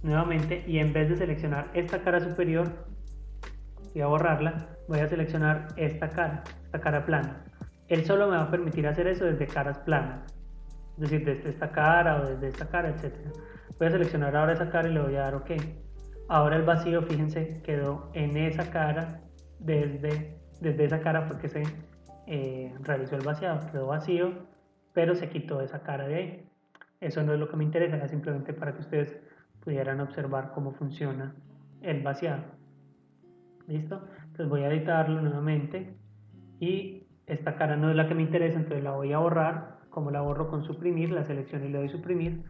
nuevamente y en vez de seleccionar esta cara superior, voy a borrarla, voy a seleccionar esta cara plana. Él solo me va a permitir hacer eso desde caras planas, es decir, desde esta cara o desde esta cara, etc. Voy a seleccionar ahora esa cara y le voy a dar OK. Ahora el vacío, fíjense, quedó en esa cara, desde esa cara fue que se realizó el vaciado, quedó vacío, pero se quitó esa cara de ahí. Eso no es lo que me interesa, era simplemente para que ustedes pudieran observar cómo funciona el vaciado. ¿Listo? Entonces voy a editarlo nuevamente y esta cara no es la que me interesa, entonces la voy a borrar. Como la borro? Con suprimir, la selecciono y le doy suprimir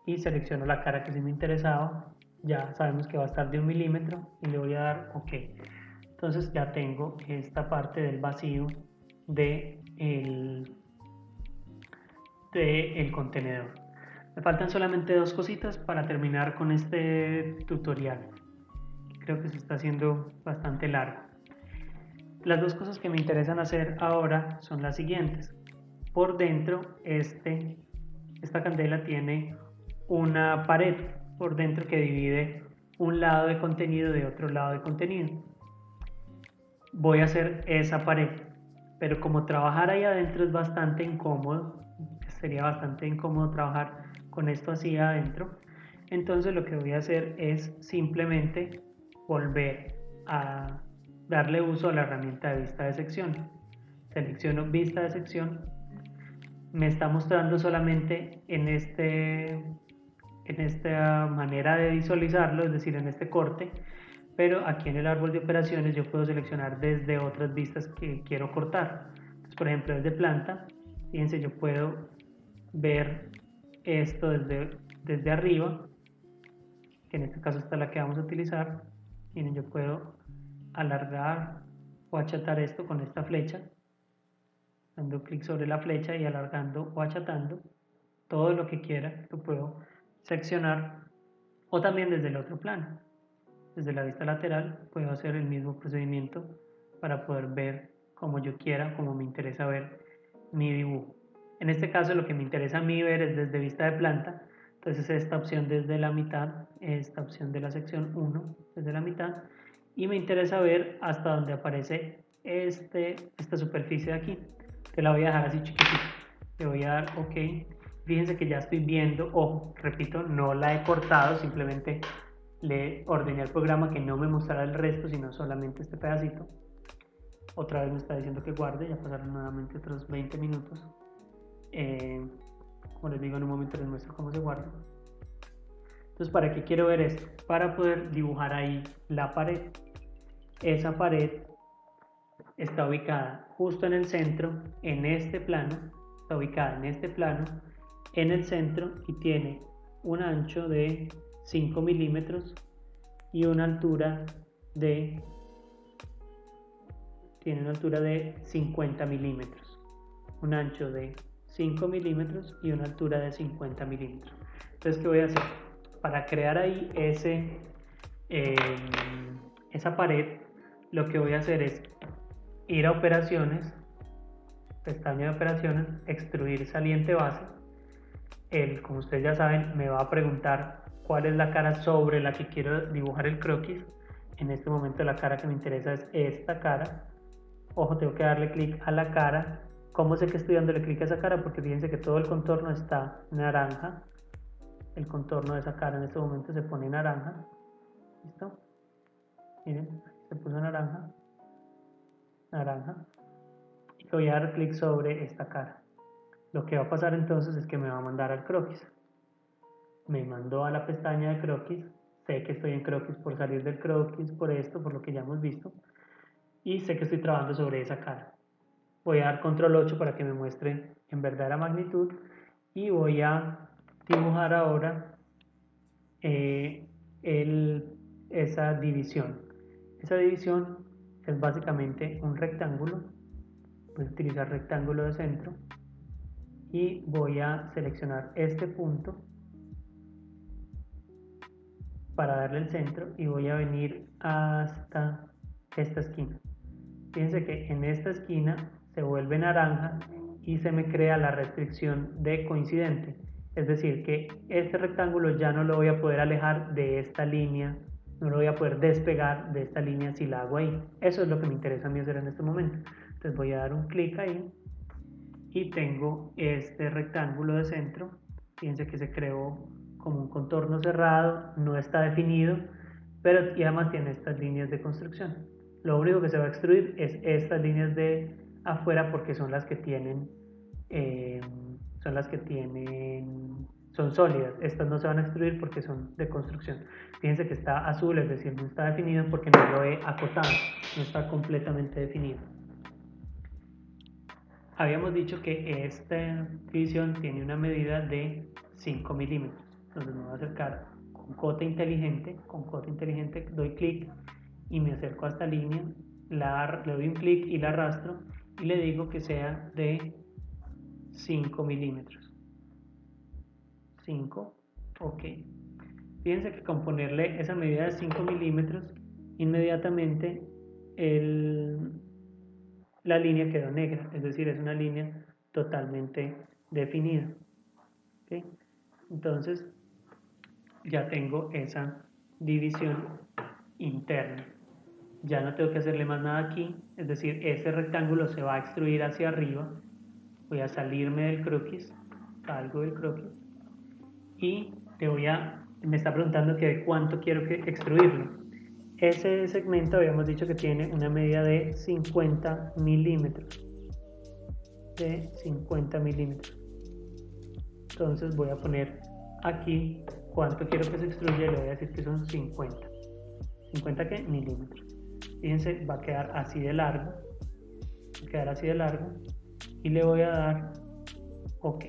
y selecciono la cara que sí me interesaba. Ya sabemos que va a estar de 1 milímetro y le voy a dar OK. Entonces ya tengo esta parte del vacío del contenedor. Me faltan solamente dos cositas para terminar con este tutorial. Creo que se está haciendo bastante largo. Las dos cosas que me interesan hacer ahora son las siguientes. Por dentro, esta candela tiene una pared por dentro que divide un lado de contenido de otro lado de contenido. Voy a hacer esa pared, pero como trabajar ahí adentro es bastante incómodo, sería bastante incómodo trabajar con esto así adentro, entonces lo que voy a hacer es simplemente volver a darle uso a la herramienta de vista de sección. Selecciono vista de sección, me está mostrando solamente en esta manera de visualizarlo, es decir, en este corte, pero aquí en el árbol de operaciones yo puedo seleccionar desde otras vistas que quiero cortar. Entonces, por ejemplo, desde planta, fíjense, yo puedo ver esto desde arriba, que en este caso está la que vamos a utilizar. Miren, yo puedo alargar o achatar esto con esta flecha, dando clic sobre la flecha y alargando o achatando todo lo que quiera, lo puedo seccionar, o también desde el otro plano. Desde la vista lateral puedo hacer el mismo procedimiento para poder ver como yo quiera, como me interesa ver mi dibujo. En este caso lo que me interesa a mí ver es desde vista de planta, entonces esta opción desde la mitad, esta opción de la sección 1 desde la mitad, y me interesa ver hasta donde aparece esta superficie de aquí, que la voy a dejar así chiquitita, le voy a dar OK. Fíjense que ya estoy viendo, ojo, repito, no la he cortado, simplemente le ordené al programa que no me mostrara el resto, sino solamente este pedacito. Otra vez me está diciendo que guarde, ya pasaron nuevamente otros 20 minutos. Como les digo, en un momento les muestro cómo se guarda. Entonces, ¿para qué quiero ver esto? Para poder dibujar ahí la pared. Esa pared está ubicada justo en el centro, en este plano, está ubicada en este plano, en el centro, y tiene un ancho de 5 milímetros y una altura de 50 milímetros. Un ancho de 5 milímetros y una altura de 50 milímetros. Entonces, ¿qué voy a hacer? Para crear ahí esa pared, lo que voy a hacer es ir a operaciones, pestaña de operaciones, extruir saliente base. Como ustedes ya saben, me va a preguntar cuál es la cara sobre la que quiero dibujar el croquis. En este momento la cara que me interesa es esta cara. Ojo, tengo que darle clic a la cara. ¿Cómo sé que estoy dándole clic a esa cara? Porque fíjense que todo el contorno está naranja. El contorno de esa cara en este momento se pone naranja. ¿Listo? Miren, se puso naranja. Naranja. Y voy a dar clic sobre esta cara. Lo que va a pasar entonces es que me va a mandar al croquis. Me mandó a la pestaña de croquis. Sé que estoy en croquis por salir del croquis, por esto, por lo que ya hemos visto. Y sé que estoy trabajando sobre esa cara. Voy a dar control 8 para que me muestre en verdadera magnitud. Y voy a dibujar ahora esa división. Esa división es básicamente un rectángulo. Voy a utilizar rectángulo de centro. Y voy a seleccionar este punto para darle el centro y voy a venir hasta esta esquina. Fíjense que en esta esquina se vuelve naranja y se me crea la restricción de coincidente. Es decir, que este rectángulo ya no lo voy a poder alejar de esta línea, no lo voy a poder despegar de esta línea si la hago ahí. Eso es lo que me interesa a mí hacer en este momento. Entonces voy a dar un clic ahí y tengo este rectángulo de centro. Fíjense que se creó como un contorno cerrado, no está definido, pero y además tiene estas líneas de construcción. Lo único que se va a extruir es estas líneas de afuera porque son las que tienen, son sólidas. Estas no se van a extruir porque son de construcción. Fíjense que está azul, es decir, no está definido porque no lo he acotado, no está completamente definido. Habíamos dicho que esta división tiene una medida de 5 milímetros. Entonces me voy a acercar con cota inteligente. Con cota inteligente doy clic y me acerco a esta línea. Le doy un clic y la arrastro y le digo que sea de 5 milímetros. 5, ok. Fíjense que con ponerle esa medida de 5 milímetros, inmediatamente la línea quedó negra, es decir, es una línea totalmente definida. ¿Okay? Entonces, ya tengo esa división interna. Ya no tengo que hacerle más nada aquí, es decir, ese rectángulo se va a extruir hacia arriba. Voy a salirme del croquis, salgo del croquis y me está preguntando que de cuánto quiero extruirlo. Ese segmento habíamos dicho que tiene una medida de 50 milímetros. De 50 milímetros. Entonces voy a poner aquí cuánto quiero que se extruya y le voy a decir que son 50. ¿50 qué? Milímetros. Fíjense, va a quedar así de largo. Va a quedar así de largo. Y le voy a dar OK.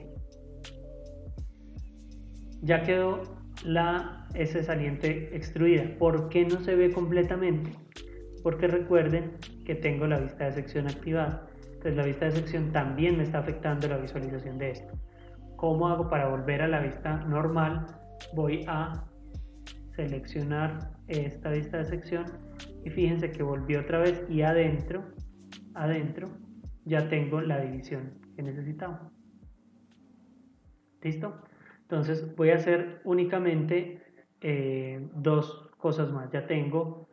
Ya quedó ese saliente extruida. ¿Por qué no se ve completamente? Porque recuerden que tengo la vista de sección activada. Entonces la vista de sección también me está afectando la visualización de esto. ¿Cómo hago para volver a la vista normal? Voy a seleccionar esta vista de sección y fíjense que volví otra vez y adentro ya tengo la división que necesitaba. ¿Listo? Entonces voy a hacer únicamente dos cosas más. Ya tengo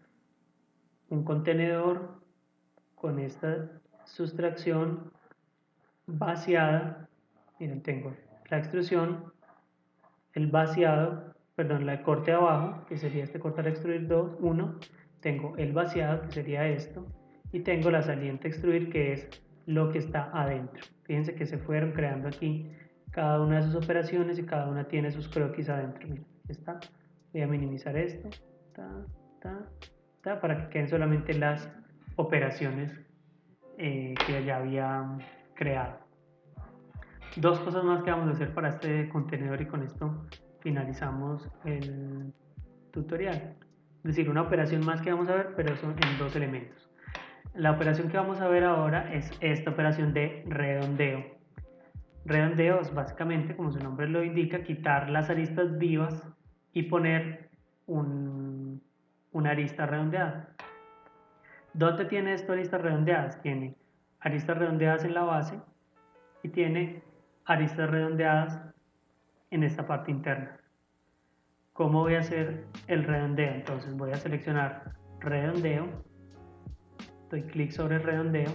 un contenedor con esta sustracción vaciada. Miren, tengo la extrusión, el vaciado, perdón, la corte abajo, que sería este cortar extruir 1, tengo el vaciado, que sería esto, y tengo la saliente extruir, que es lo que está adentro. Fíjense que se fueron creando aquí cada una de sus operaciones y cada una tiene sus croquis adentro. Miren, aquí está Voy a minimizar esto, para que queden solamente las operaciones que ya había creado. Dos cosas más que vamos a hacer para este contenedor y con esto finalizamos el tutorial. Es decir, una operación más que vamos a ver, pero son en dos elementos. La operación que vamos a ver ahora es esta operación de redondeo. Redondeo es básicamente, como su nombre lo indica, quitar las aristas vivas y poner una arista redondeada. ¿Dónde tiene esto aristas redondeadas? Tiene aristas redondeadas en la base y tiene aristas redondeadas en esta parte interna. ¿Cómo voy a hacer el redondeo? Entonces voy a seleccionar redondeo, doy clic sobre redondeo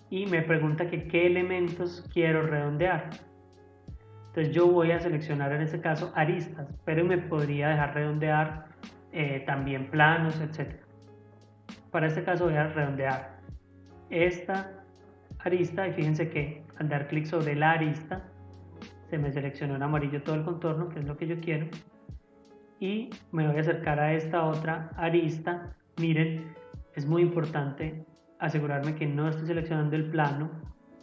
y me pregunta que qué elementos quiero redondear. Entonces yo voy a seleccionar en este caso aristas, pero me podría dejar redondear también planos, etc. Para este caso voy a redondear esta arista y fíjense que al dar clic sobre la arista se me seleccionó en amarillo todo el contorno, que es lo que yo quiero, y me voy a acercar a esta otra arista. Miren, es muy importante asegurarme que no estoy seleccionando el plano.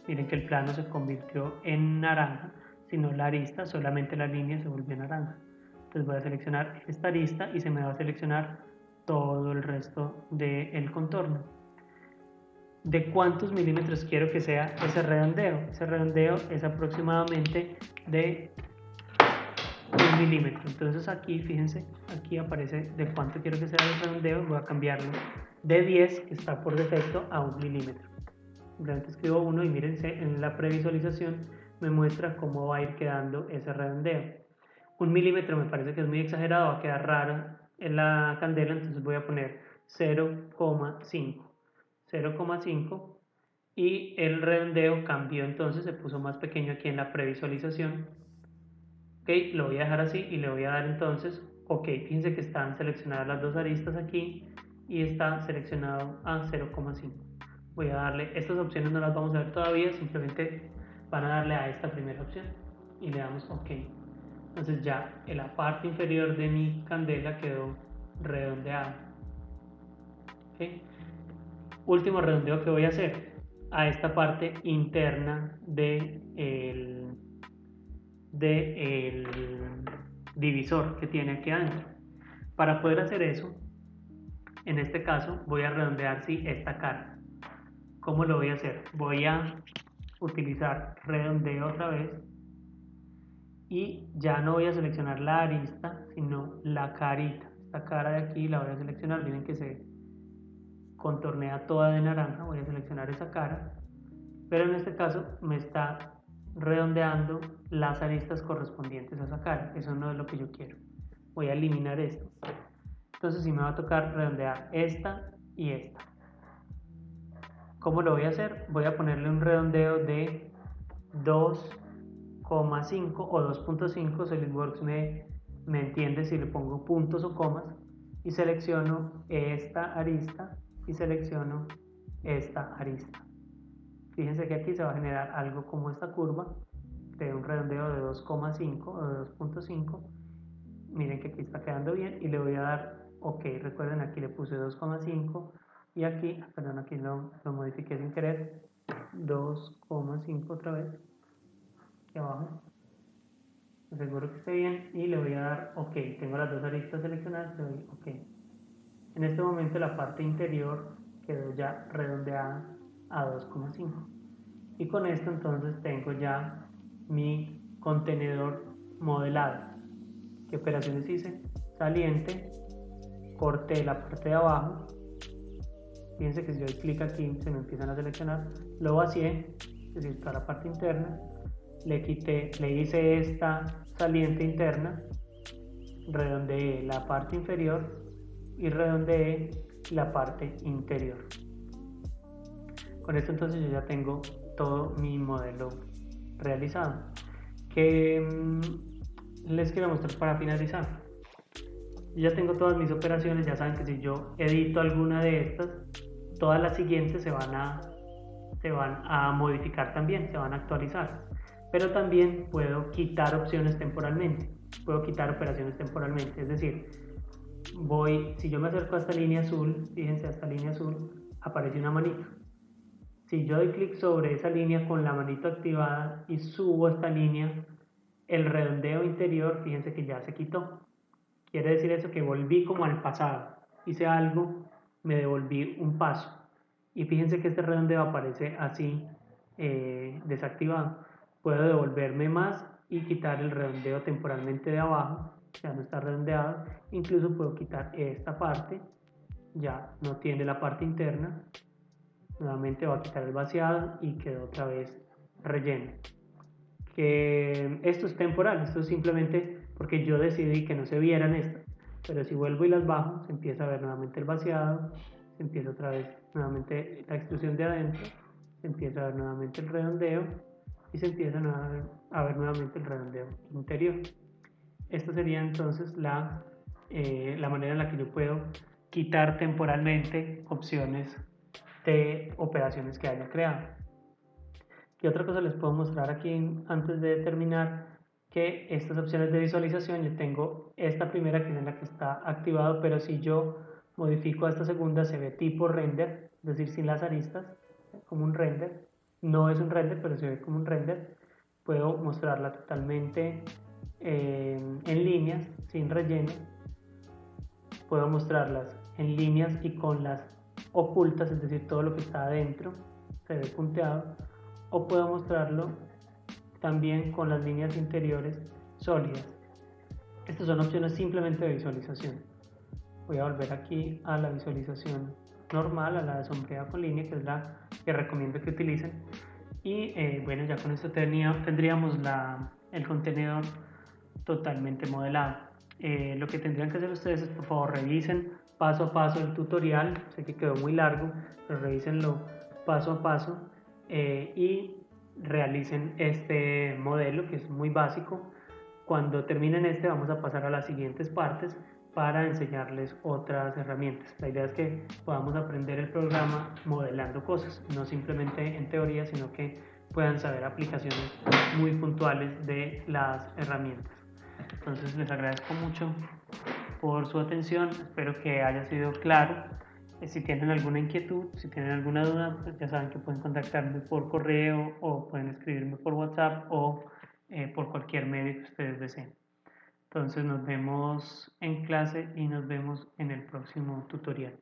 Miren que el plano se convirtió en naranja, sino la arista, solamente la línea se volvió naranja. Entonces voy a seleccionar esta arista y se me va a seleccionar todo el resto del contorno. ¿De cuántos milímetros quiero que sea ese redondeo? Ese redondeo es aproximadamente de 1 milímetro. Entonces aquí, fíjense, aquí aparece de cuánto quiero que sea el redondeo. Voy a cambiarlo de 10, que está por defecto, a 1 milímetro. Simplemente escribo 1 y mírense, en la previsualización me muestra cómo va a ir quedando ese redondeo. 1 milímetro me parece que es muy exagerado, va a quedar raro en la candela, entonces voy a poner 0,5. 0,5 y el redondeo cambió, entonces se puso más pequeño aquí en la previsualización. Ok, lo voy a dejar así y le voy a dar entonces ok. Fíjense que están seleccionadas las dos aristas aquí y está seleccionado a 0,5. voy a darle, estas opciones no las vamos a ver todavía, simplemente van a darle a esta primera opción y le damos ok. Entonces ya en la parte inferior de mi candela quedó redondeada. ¿Okay? Último redondeo que voy a hacer a esta parte interna del divisor que tiene aquí adentro. Para poder hacer eso, en este caso voy a redondear esta cara. ¿Cómo lo voy a hacer? Voy a utilizar redondeo otra vez y ya no voy a seleccionar la arista, sino la carita. Esta cara de aquí la voy a seleccionar. Miren que se contornea toda de naranja. Voy a seleccionar esa cara, pero en este caso me está redondeando las aristas correspondientes a esa cara. Eso no es lo que yo quiero. Voy a eliminar esto. Entonces sí me va a tocar redondear esta y esta. ¿Cómo lo voy a hacer? Voy a ponerle un redondeo de 2,5 o 2.5. SolidWorks me entiende si le pongo puntos o comas. Y selecciono esta arista y selecciono esta arista. Fíjense que aquí se va a generar algo como esta curva de un redondeo de 2,5 o de 2.5. Miren que aquí está quedando bien y le voy a dar ok. Recuerden, aquí le puse 2,5 y aquí, perdón, aquí lo modifiqué sin querer, 2,5 otra vez aquí abajo. Aseguro que esté bien y le voy a dar ok. Tengo las dos aristas seleccionadas, le doy ok. En este momento la parte interior quedó ya redondeada a 2,5 y con esto entonces tengo ya mi contenedor modelado. ¿Qué operaciones hice? Saliente, corté la parte de abajo. Fíjense que si doy clic aquí se me empiezan a seleccionar. Lo vacié, es decir, toda la parte interna. Le hice esta saliente interna, redondeé la parte inferior y redondeé la parte interior. Con esto entonces yo ya tengo todo mi modelo realizado. ¿Qué les quiero mostrar para finalizar? Yo ya tengo todas mis operaciones. Ya saben que si yo edito alguna de estas, todas las siguientes se van a modificar también, se van a actualizar. Pero también puedo quitar opciones temporalmente. puedo quitar operaciones temporalmente. Es decir, si yo me acerco a esta línea azul, fíjense, a esta línea azul, aparece una manito. Si yo doy clic sobre esa línea con la manito activada y subo esta línea, el redondeo interior, fíjense que ya se quitó. Quiere decir eso que volví como al pasado. Hice algo, me devolví un paso. Y fíjense que este redondeo aparece así, desactivado. Puedo devolverme más y quitar el redondeo temporalmente de abajo, ya no está redondeado. Incluso puedo quitar esta parte, ya no tiene la parte interna. Nuevamente voy a quitar el vaciado y quedó otra vez relleno. Que esto es temporal, esto es simplemente porque yo decidí que no se vieran estas, pero si vuelvo y las bajo, se empieza a ver nuevamente el vaciado, se empieza otra vez nuevamente la extrusión de adentro, se empieza a ver nuevamente el redondeo y se empieza a ver nuevamente el redondeo interior. Esta sería entonces la manera en la que yo puedo quitar temporalmente opciones de operaciones que haya creado. ¿Qué otra cosa les puedo mostrar aquí antes de terminar? Que estas opciones de visualización, yo tengo esta primera que es en la que está activado, pero si yo modifico a esta segunda se ve tipo render, es decir, sin las aristas, como un render. No es un render, pero se ve como un render. Puedo mostrarla totalmente en líneas, sin relleno. Puedo mostrarlas en líneas y con las ocultas, es decir, todo lo que está adentro se ve punteado, o puedo mostrarlo también con las líneas interiores sólidas. Estas son opciones simplemente de visualización. Voy a volver aquí a la visualización normal, a la de sombreado con línea, que es la que recomiendo que utilicen. Y bueno, ya con esto tendríamos el contenedor totalmente modelado. Lo que tendrían que hacer ustedes es, por favor, revisen paso a paso el tutorial. Sé que quedó muy largo, pero revísenlo paso a paso y realicen este modelo, que es muy básico. Cuando terminen este, vamos a pasar a las siguientes partes para enseñarles otras herramientas. La idea es que podamos aprender el programa modelando cosas, no simplemente en teoría, sino que puedan saber aplicaciones muy puntuales de las herramientas. Entonces les agradezco mucho por su atención, espero que haya sido claro. Si tienen alguna inquietud, si tienen alguna duda, pues ya saben que pueden contactarme por correo o pueden escribirme por WhatsApp o por cualquier medio que ustedes deseen. Entonces nos vemos en clase y nos vemos en el próximo tutorial.